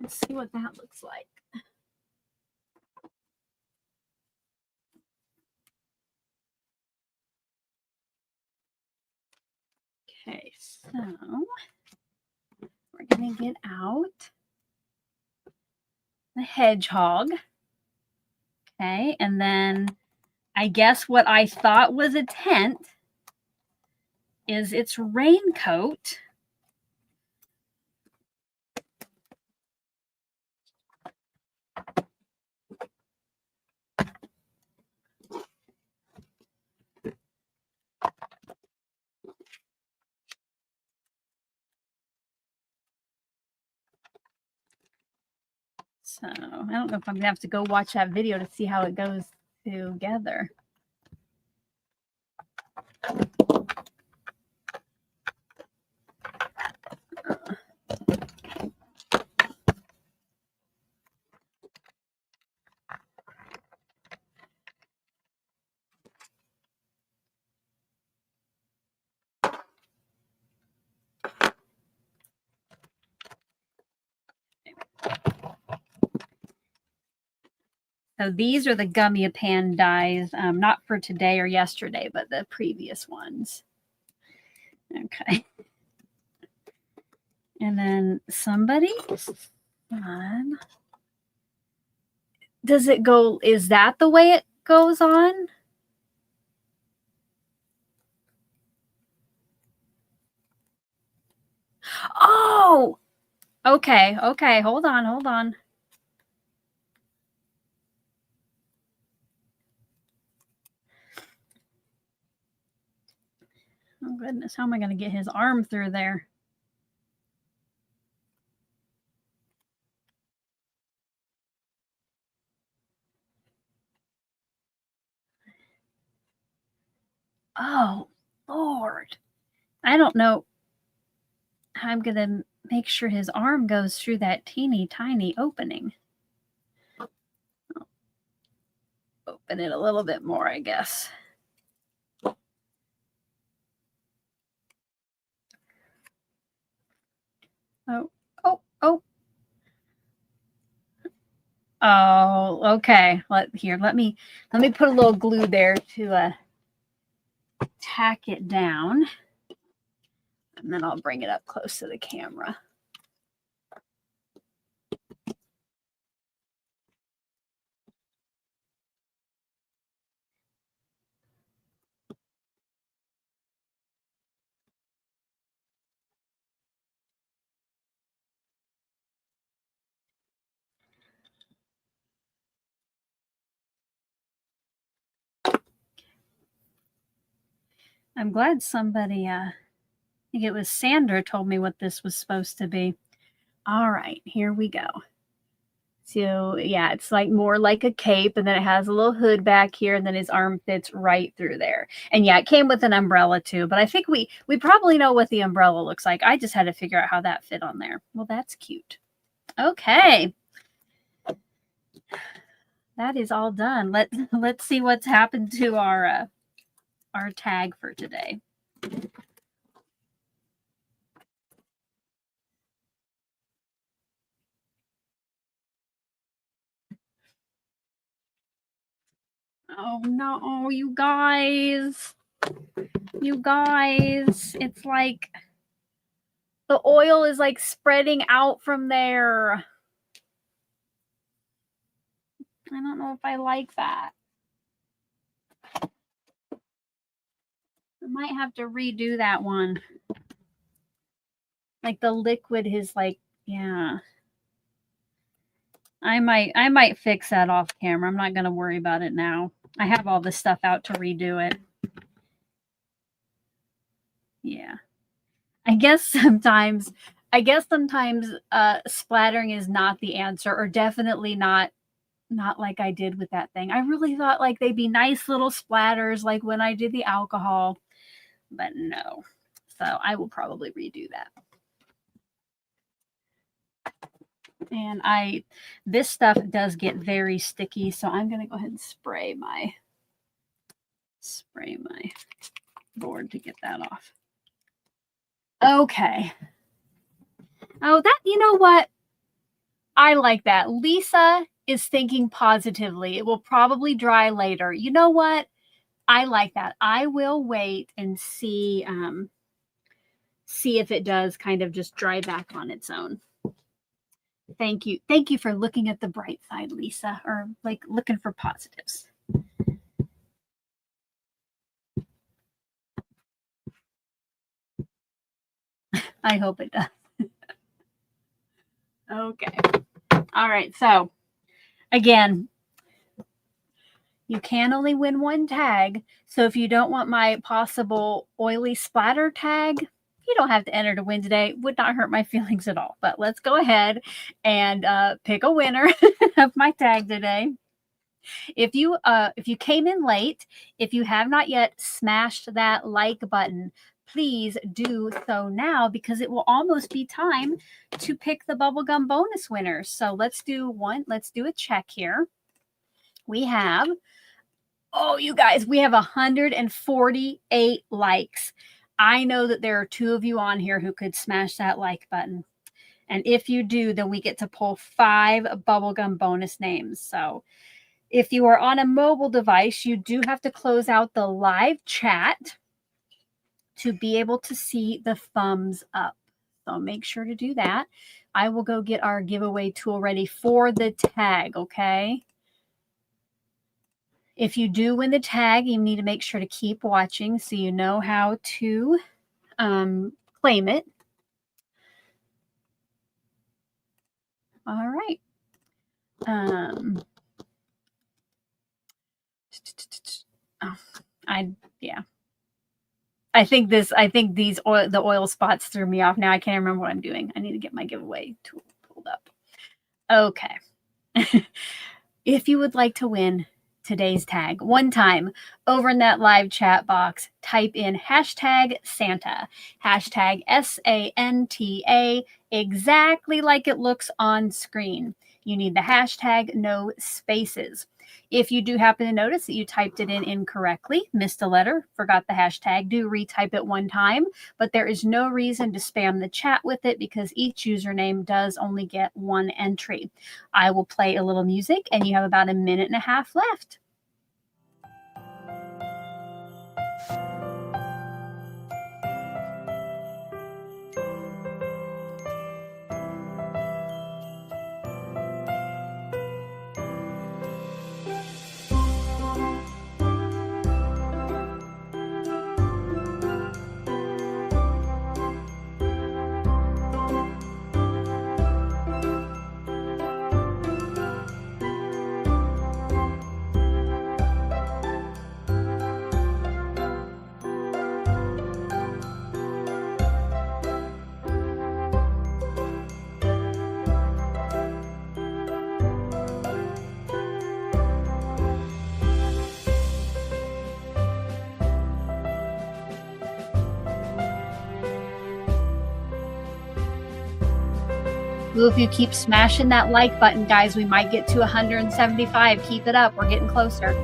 Let's see what that looks like. Okay, so we're going to get out the hedgehog. Okay, and then I guess what I thought was a tent is its raincoat. So I don't know if I'm gonna have to go watch that video to see how it goes together. So these are the gummy pan dies, not for today or yesterday, but the previous ones. Okay. And then somebody, does it go, is that the way it goes on? Oh, okay. Okay. Hold on. Hold on. Oh, goodness. How am I going to get his arm through there? Oh, Lord. I don't know how I'm going to make sure his arm goes through that teeny tiny opening. Open it a little bit more, I guess. Oh, oh, oh. Oh, okay. Let me put a little glue there to tack it down. And then I'll bring it up close to the camera. I'm glad somebody, I think it was Sandra, told me what this was supposed to be. All right, here we go. So yeah, it's like more like a cape, and then it has a little hood back here, and then his arm fits right through there. And yeah, it came with an umbrella too, but I think we probably know what the umbrella looks like. I just had to figure out how that fit on there. Well, that's cute. Okay. That is all done. Let's see what's happened to our tag for today. Oh no, you guys. You guys, it's like the oil is like spreading out from there. I don't know if I like that. I might have to redo that one. Like the liquid is like, yeah. I might fix that off camera. I'm not going to worry about it now. I have all this stuff out to redo it. Yeah. I guess sometimes splattering is not the answer, or definitely not like I did with that thing. I really thought like they'd be nice little splatters like when I did the alcohol, but no. So I will probably redo that. And this stuff does get very sticky, so I'm going to go ahead and spray my board to get that off. Okay. Oh, that, you know what? I like that. Lisa is thinking positively. It will probably dry later. You know what? I like that. I will wait and see if it does kind of just dry back on its own. Thank you. Thank you for looking at the bright side, Lisa, or like looking for positives. I hope it does. Okay. All right. So again, you can only win one tag. So if you don't want my possible oily splatter tag, you don't have to enter to win today. Would not hurt my feelings at all. But let's go ahead and pick a winner of my tag today. If you came in late, if you have not yet smashed that like button, please do so now because it will almost be time to pick the bubblegum bonus winners. So let's do a check here. We have, oh, you guys, we have 148 likes. I know that there are 2 of you on here who could smash that like button. And if you do, then we get to pull 5 bubblegum bonus names. So if you are on a mobile device, you do have to close out the live chat to be able to see the thumbs up. So make sure to do that. I will go get our giveaway tool ready for the tag, okay? If you do win the tag, you need to make sure to keep watching so you know how to claim it. All right. I think the oil spots threw me off. Now I can't remember what I'm doing. I need to get my giveaway tool pulled up. Okay. If you would like to win today's tag one time over in that live chat box, type in hashtag Santa, hashtag SANTA, exactly like it looks on screen. You need the hashtag, no spaces. If you do happen to notice that you typed it in incorrectly, missed a letter, forgot the hashtag, do retype it one time, but there is no reason to spam the chat with it because each username does only get one entry. I will play a little music and you have about 1.5 minutes left. Well, if you keep smashing that like button, guys, we might get to 175. Keep it up. We're getting closer.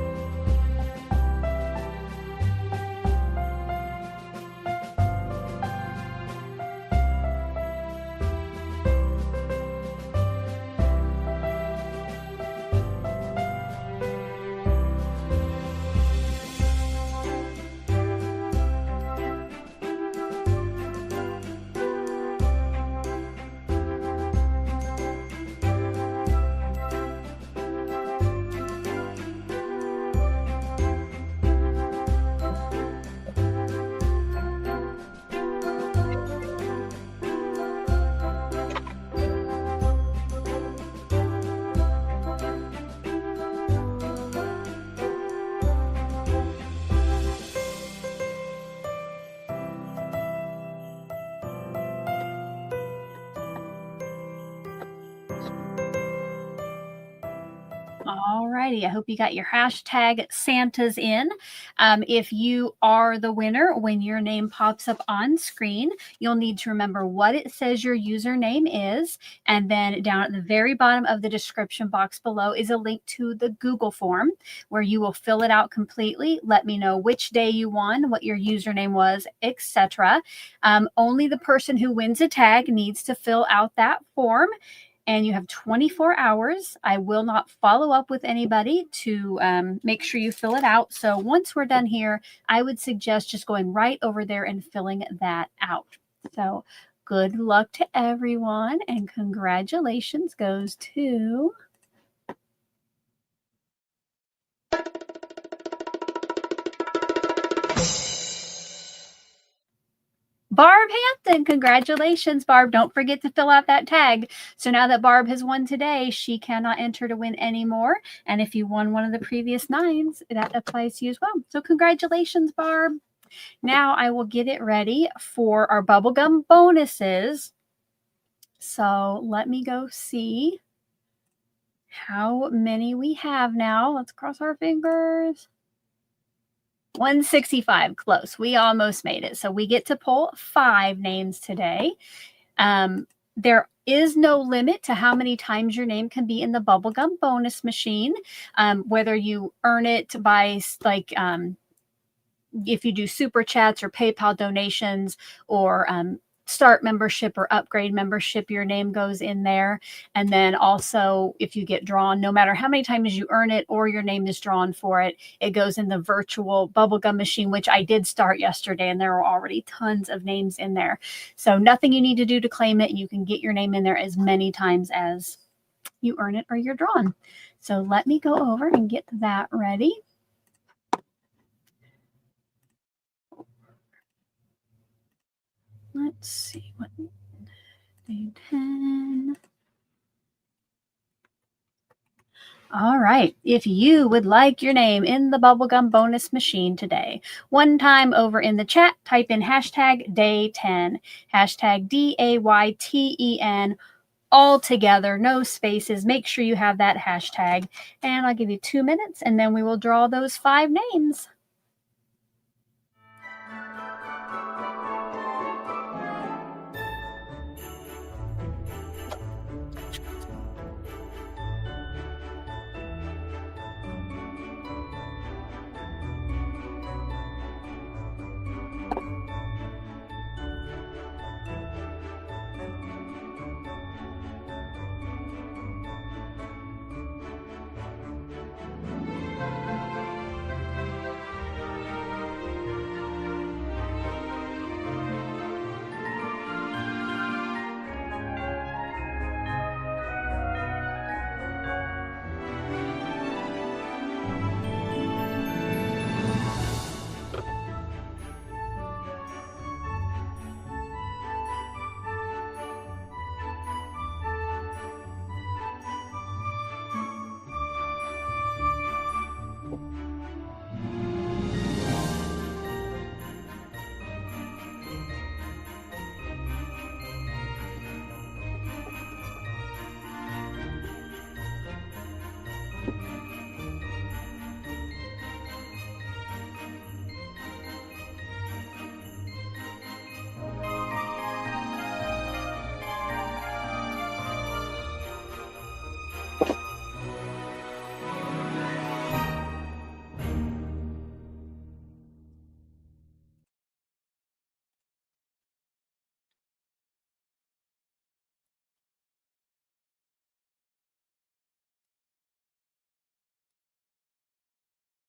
Alrighty, I hope you got your hashtag Santas in. If you are the winner, when your name pops up on screen, you'll need to remember what it says your username is. And then down at the very bottom of the description box below is a link to the Google form where you will fill it out completely. Let me know which day you won, what your username was, etc. Only the person who wins a tag needs to fill out that form. And you have 24 hours. I will not follow up with anybody to make sure you fill it out. So once we're done here, I would suggest just going right over there and filling that out. So Good luck to everyone, and congratulations goes to Barb Hampton. Congratulations, Barb. Don't forget to fill out that tag. So now that Barb has won today, she cannot enter to win anymore. And if you won one of the previous 9s, that applies to you as well. So congratulations, Barb. Now I will get it ready for our bubblegum bonuses. So let me go see how many we have now. Let's cross our fingers. 165, close. We almost made it. So we get to pull 5 names today. There is no limit to how many times your name can be in the bubblegum bonus machine, whether you earn it by like if you do super chats or PayPal donations or start membership or upgrade membership, your name goes in there. And then also if you get drawn, no matter how many times you earn it or your name is drawn for it, it goes in the virtual bubblegum machine, which I did start yesterday, and there are already tons of names in there. So nothing you need to do to claim it. You can get your name in there as many times as you earn it or you're drawn. So let me go over and get that ready. Let's see what day 10. All right. If you would like your name in the bubblegum bonus machine today, one time over in the chat, type in hashtag day 10, hashtag DAYTEN, all together, no spaces. Make sure you have that hashtag, and I'll give you 2 minutes, and then we will draw those 5 names.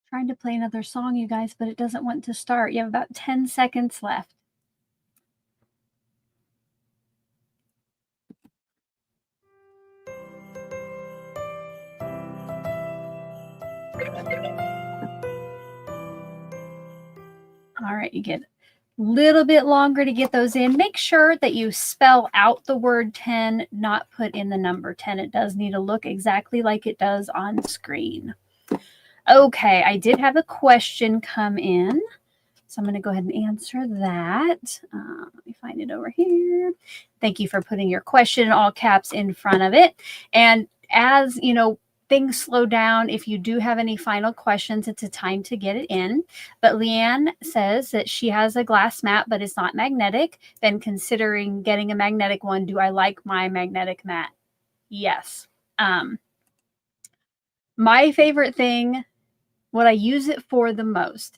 Trying to play another song, you guys, but it doesn't want to start. You have about 10 seconds left. All right, you get a little bit longer to get those in. Make sure that you spell out the word 10, not put in the number 10. It does need to look exactly like it does on screen. Okay, I did have a question come in, so I'm going to go ahead and answer that. Let me find it over here. Thank you for putting your question in all caps in front of it. And as you know, things slow down. If you do have any final questions, it's a time to get it in. But Leanne says that she has a glass mat, but it's not magnetic. Then considering getting a magnetic one, do I like my magnetic mat? Yes. My favorite thing, what I use it for the most,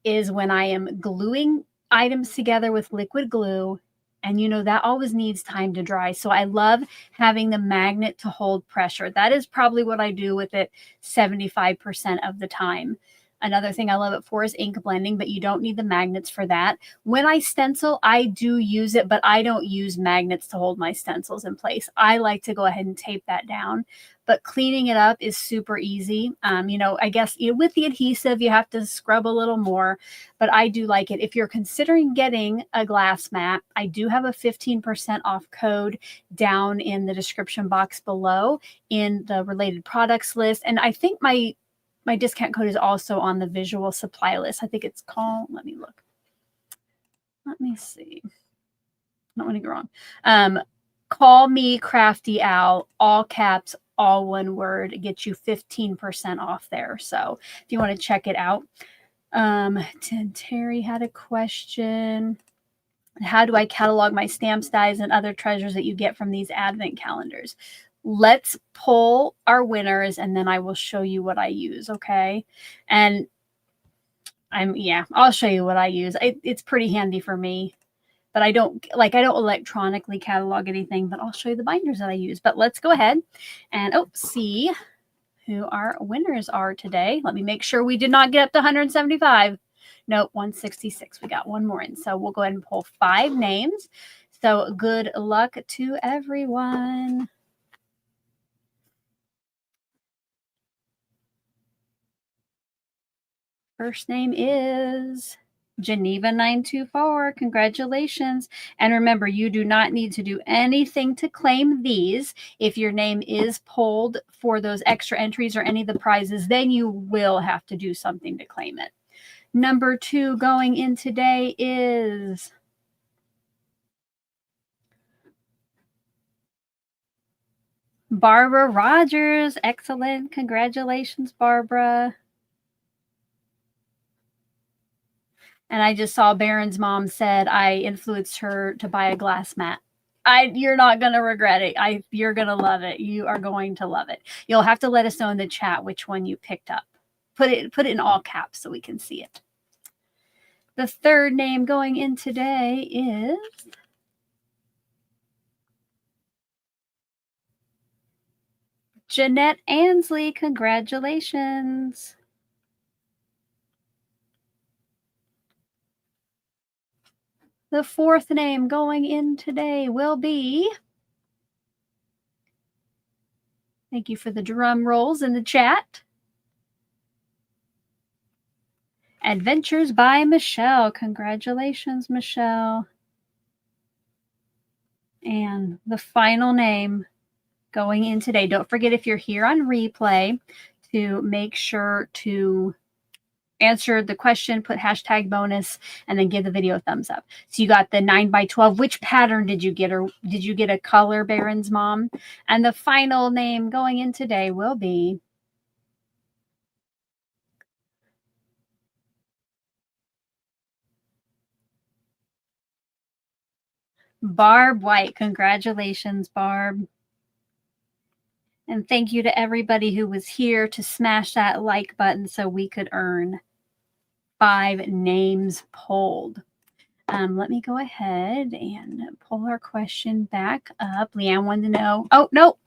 is when I am gluing items together with liquid glue. And you know, that always needs time to dry. So I love having the magnet to hold pressure. That is probably what I do with it 75% of the time. Another thing I love it for is ink blending, but you don't need the magnets for that. When I stencil, I do use it, but I don't use magnets to hold my stencils in place. I like to go ahead and tape that down, but cleaning it up is super easy. You know, I guess with the adhesive, you have to scrub a little more, but I do like it. If you're considering getting a glass mat, I do have a 15% off code down in the description box below in the related products list. And I think my discount code is also on the visual supply list. I think it's called, let me look. Let me see. I don't want to go wrong. Call me Crafty Al, all caps, all one word, get you 15% off there. So if you want to check it out. Terry had a question. How do I catalog my stamp dies and other treasures that you get from these advent calendars? Let's pull our winners and then I will show you what I use. Okay. And I'll show you what I use. It's pretty handy for me, but I don't electronically catalog anything, but I'll show you the binders that I use. But let's go ahead and see who our winners are today. Let me make sure we did not get up to 175. Nope, 166. We got one more in. So we'll go ahead and pull 5 names. So good luck to everyone. First name is Geneva 924. Congratulations. And remember, you do not need to do anything to claim these. If your name is pulled for those extra entries or any of the prizes, then you will have to do something to claim it. Number 2 going in today is Barbara Rogers. Excellent. Congratulations, Barbara. And I just saw Baron's mom said I influenced her to buy a glass mat. You're not going to regret it. You're going to love it. You are going to love it. You'll have to let us know in the chat which one you picked up. Put it in all caps so we can see it. The third name going in today is Jeanette Ansley. Congratulations. The fourth name going in today will be, thank you for the drum rolls in the chat, Adventures by Michelle. Congratulations, Michelle. And the final name going in today. Don't forget, if you're here on replay, to make sure to answer the question, put hashtag bonus, and then give the video a thumbs up. So you got the 9x12. Which pattern did you get? Or did you get a color, Baron's mom? And the final name going in today will be Barb White. Congratulations, Barb. And thank you to everybody who was here to smash that like button so we could earn 5 names pulled. Let me go ahead and pull our question back up. Leanne wanted to know, oh, no.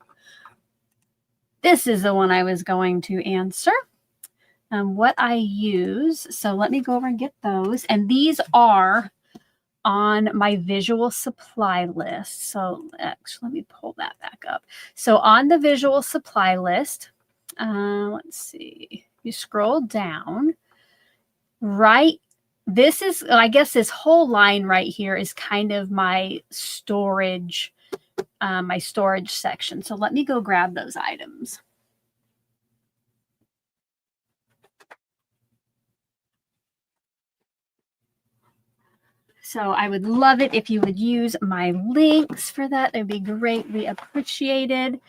This is the one I was going to answer. What I use. So let me go over and get those. And these are on my visual supply list. So actually, let me pull that back up. So on the visual supply list, let's see, you scroll down, right? This is, I guess this whole line right here is kind of my storage section. So let me go grab those items. So I would love it if you would use my links for that. It would be greatly appreciated.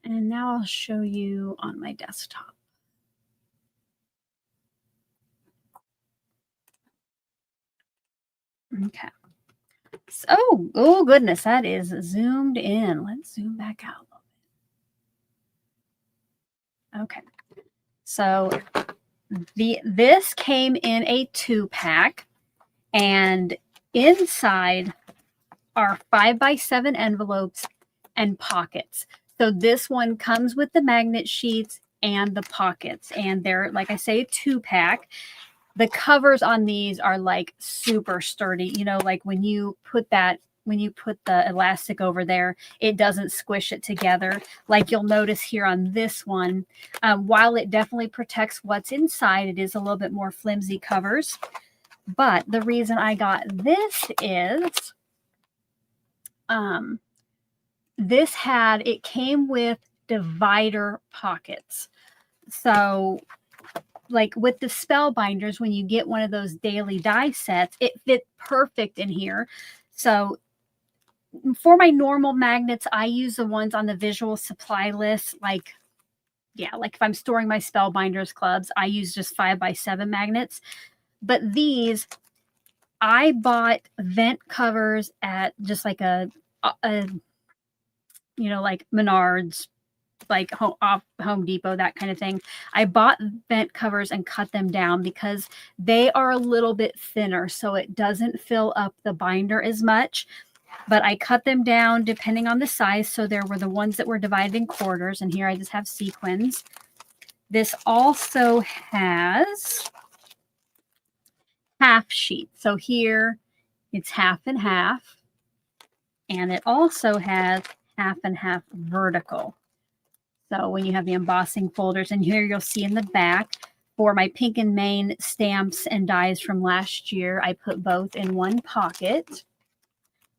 And now I'll show you on my desktop. Okay. So, oh goodness, that is zoomed in. Let's zoom back out a little bit. Okay. So this came in a 2-pack, and inside are 5x7 envelopes and pockets. So this one comes with the magnet sheets and the pockets. And they're, like I say, a 2-pack. The covers on these are like super sturdy. You know, like when you put the elastic over there, it doesn't squish it together. Like you'll notice here on this one, while it definitely protects what's inside, it is a little bit more flimsy covers. But the reason I got this is, it came with divider pockets. So like with the spellbinders, when you get one of those daily die sets, it fit perfect in here. So for my normal magnets, I use the ones on the visual supply list. Like if I'm storing my spellbinders clubs, I use just 5x7 magnets. But these, I bought vent covers at just like a like Menards, like Home Depot, that kind of thing. I bought vent covers and cut them down because they are a little bit thinner, so it doesn't fill up the binder as much. But I cut them down depending on the size. So there were the ones that were divided in quarters, and here I just have sequins. This also has half sheet. So here it's half and half, and it also has half and half vertical. So when you have the embossing folders, and here you'll see in the back, for my Pink and Main stamps and dies from last year, I put both in one pocket,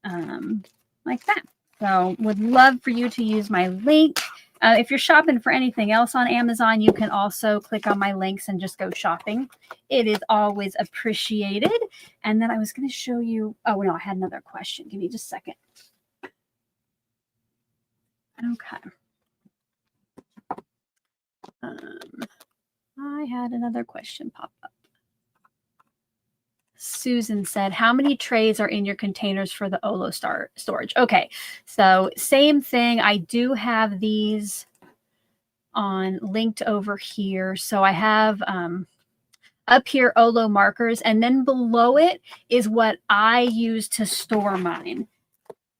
like that. So would love for you to use my link. If you're shopping for anything else on Amazon, you can also click on my links and just go shopping. It is always appreciated. And then I was going to show you, oh no, I had another question. Give me just a second. Okay. I had another question pop up. Susan said, how many trays are in your containers for the Olo storage? Okay, so same thing. I do have these on linked over here. So I have up here Olo markers, and then below it is what I use to store mine.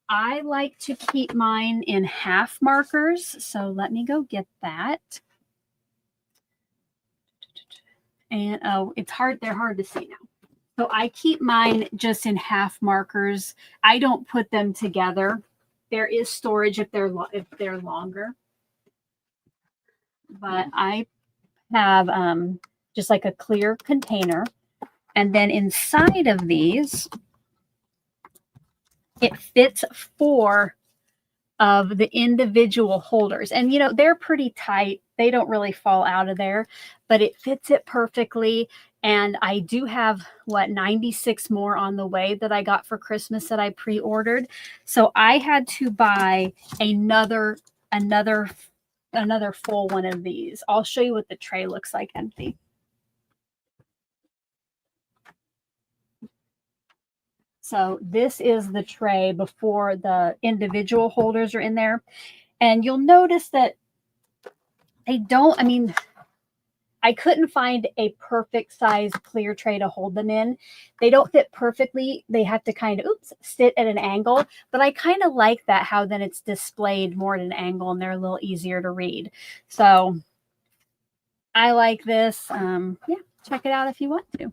I like to keep mine in half markers. So let me go get that. And oh, it's hard. They're hard to see now. So I keep mine just in half markers. I don't put them together. There is storage if they're longer. But I have just like a clear container. And then inside of these, it fits 4 of the individual holders. And, you know, they're pretty tight. They don't really fall out of there, but it fits it perfectly. And I do have, 96 more on the way that I got for Christmas that I pre-ordered. So I had to buy another full one of these. I'll show you what the tray looks like empty. So this is the tray before the individual holders are in there. And you'll notice that they don't, I couldn't find a perfect size clear tray to hold them in. They don't fit perfectly. They have to kind of, sit at an angle. But I kind of like that, how then it's displayed more at an angle and they're a little easier to read. So I like this. Yeah, check it out if you want to.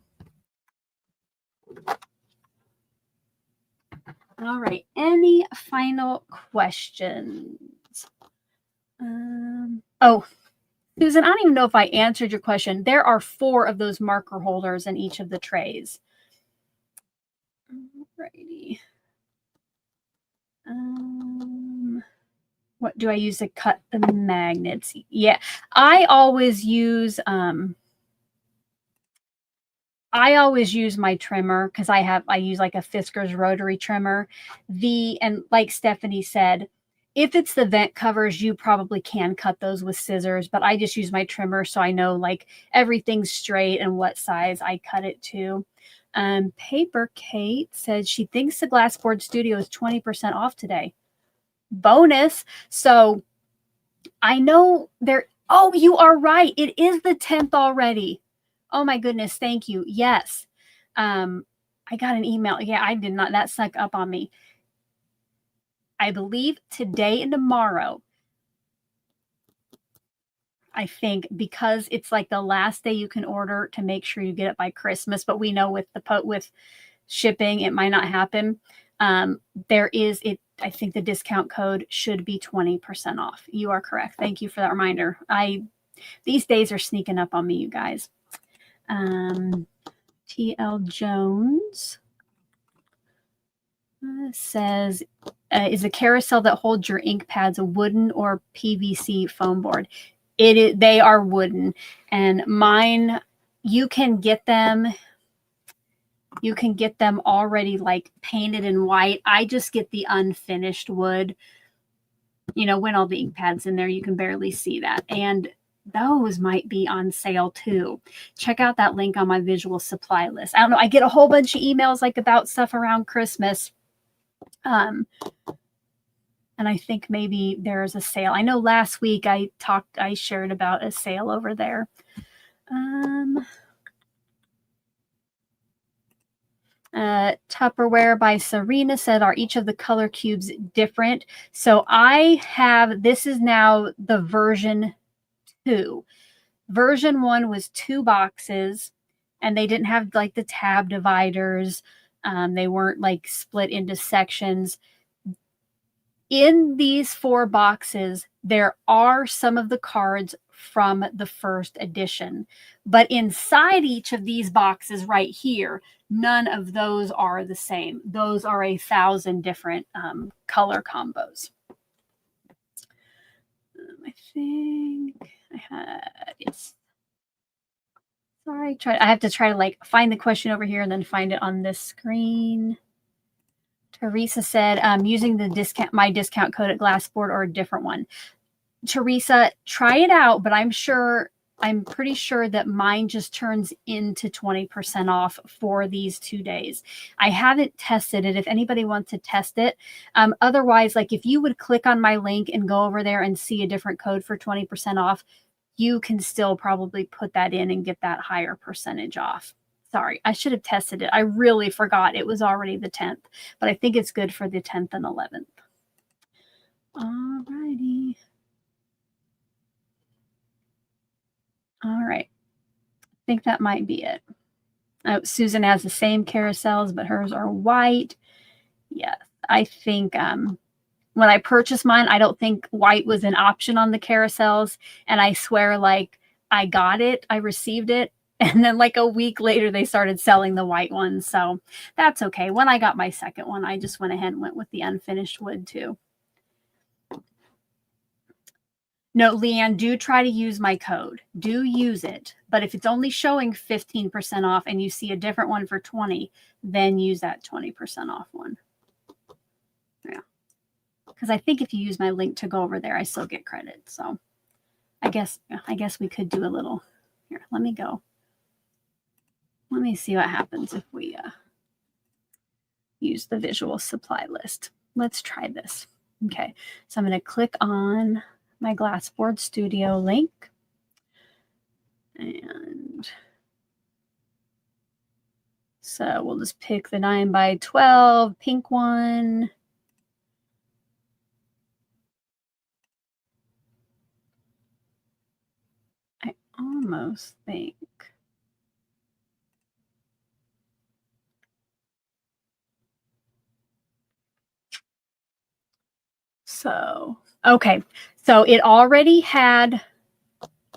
All right. Any final questions? Oh, Susan, I don't even know if I answered your question. There are 4 of those marker holders in each of the trays. Alrighty. What do I use to cut the magnets? Yeah, I always use my trimmer, because I use like a Fiskars rotary trimmer. And like Stephanie said, if it's the vent covers, you probably can cut those with scissors, but I just use my trimmer so I know like everything's straight and what size I cut it to. Paper Kate said she thinks the Glassboard Studio is 20% off today. Bonus. So I know there. Oh, you are right. It is the 10th already. Oh my goodness. Thank you. Yes. I got an email. Yeah, I did not. That snuck up on me. I believe today and tomorrow. I think because it's like the last day you can order, to make sure you get it by Christmas, but we know with shipping, it might not happen. There is it. I think the discount code should be 20% off. You are correct. Thank you for that reminder. These days are sneaking up on me, you guys. TL Jones says, is a carousel that holds your ink pads a wooden or PVC foam board? They are wooden, and mine, you can get them already like painted in white. I just get the unfinished wood. When all the ink pads in there, you can barely see that. And those might be on sale too. Check out that link on my visual supply list. I don't know. I get a whole bunch of emails like about stuff around Christmas. And I think maybe there's a sale. I know last week I shared about a sale over there. Tupperware by Serena said, are each of the color cubes different? So this is now the version 2. Version 1 was 2 boxes, and they didn't have like the tab dividers. They weren't like split into sections. In these 4 boxes, there are some of the cards from the first edition, but inside each of these boxes right here, none of those are the same. Those are 1,000 different color combos. I think I had, yes. Sorry, I have to try to like find the question over here and then find it on this screen. Teresa said, using my discount code at Glassboard or a different one. Teresa, try it out, but I'm pretty sure that mine just turns into 20% off for these 2 days. I haven't tested it. If anybody wants to test it. Otherwise, like if you would click on my link and go over there and see a different code for 20% off, you can still probably put that in and get that higher percentage off. Sorry, I should have tested it. I really forgot it was already the 10th, but I think it's good for the 10th and 11th. All righty. All right. I think that might be it. Susan has the same carousels, but hers are white. Yes, I think when I purchased mine, I don't think white was an option on the carousels. And I swear, like, I got it, I received it, and then like a week later, they started selling the white ones. So that's okay. When I got my second one, I just went ahead and went with the unfinished wood too. No, Leanne, do try to use my code. Do use it. But if it's only showing 15% off and you see a different one for 20, then use that 20% off one. Yeah. Because I think if you use my link to go over there, I still get credit. So I guess we could do a little. Here, let me go. Let me see what happens if we use the visual supply list. Let's try this. Okay, so I'm going to click on my Glassboard Studio link. And so we'll just pick the 9x12 pink one. I almost think. So, okay. So it already had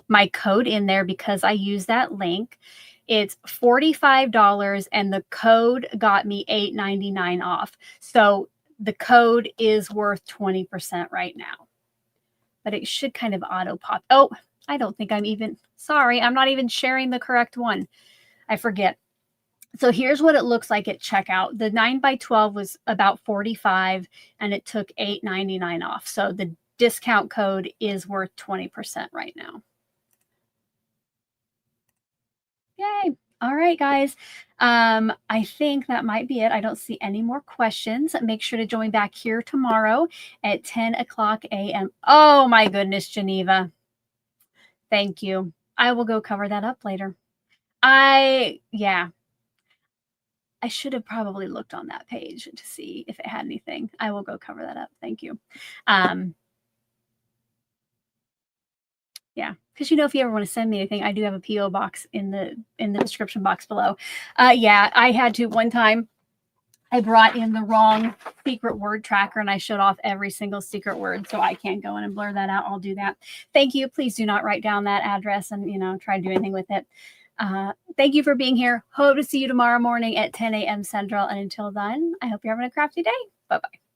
my code in there because I used that link. It's $45 and the code got me $8.99 off. So the code is worth 20% right now. But it should kind of auto pop. Oh, I don't think I'm not even sharing the correct one. I forget. So here's what it looks like at checkout. The 9x12 was about $45 and it took $8.99 off. So the discount code is worth 20% right now. Yay. All right, guys. I think that might be it. I don't see any more questions. Make sure to join back here tomorrow at 10 o'clock a.m. Oh, my goodness, Geneva. Thank you. I will go cover that up later. Yeah. I should have probably looked on that page to see if it had anything. I will go cover that up. Thank you. Yeah. Because, if you ever want to send me anything, I do have a P.O. box in the description box below. Yeah, I had to one time. I brought in the wrong secret word tracker and I showed off every single secret word. So I can't go in and blur that out. I'll do that. Thank you. Please do not write down that address and, try to do anything with it. Thank you for being here. Hope to see you tomorrow morning at 10 a.m. Central. And until then, I hope you're having a crafty day. Bye-bye.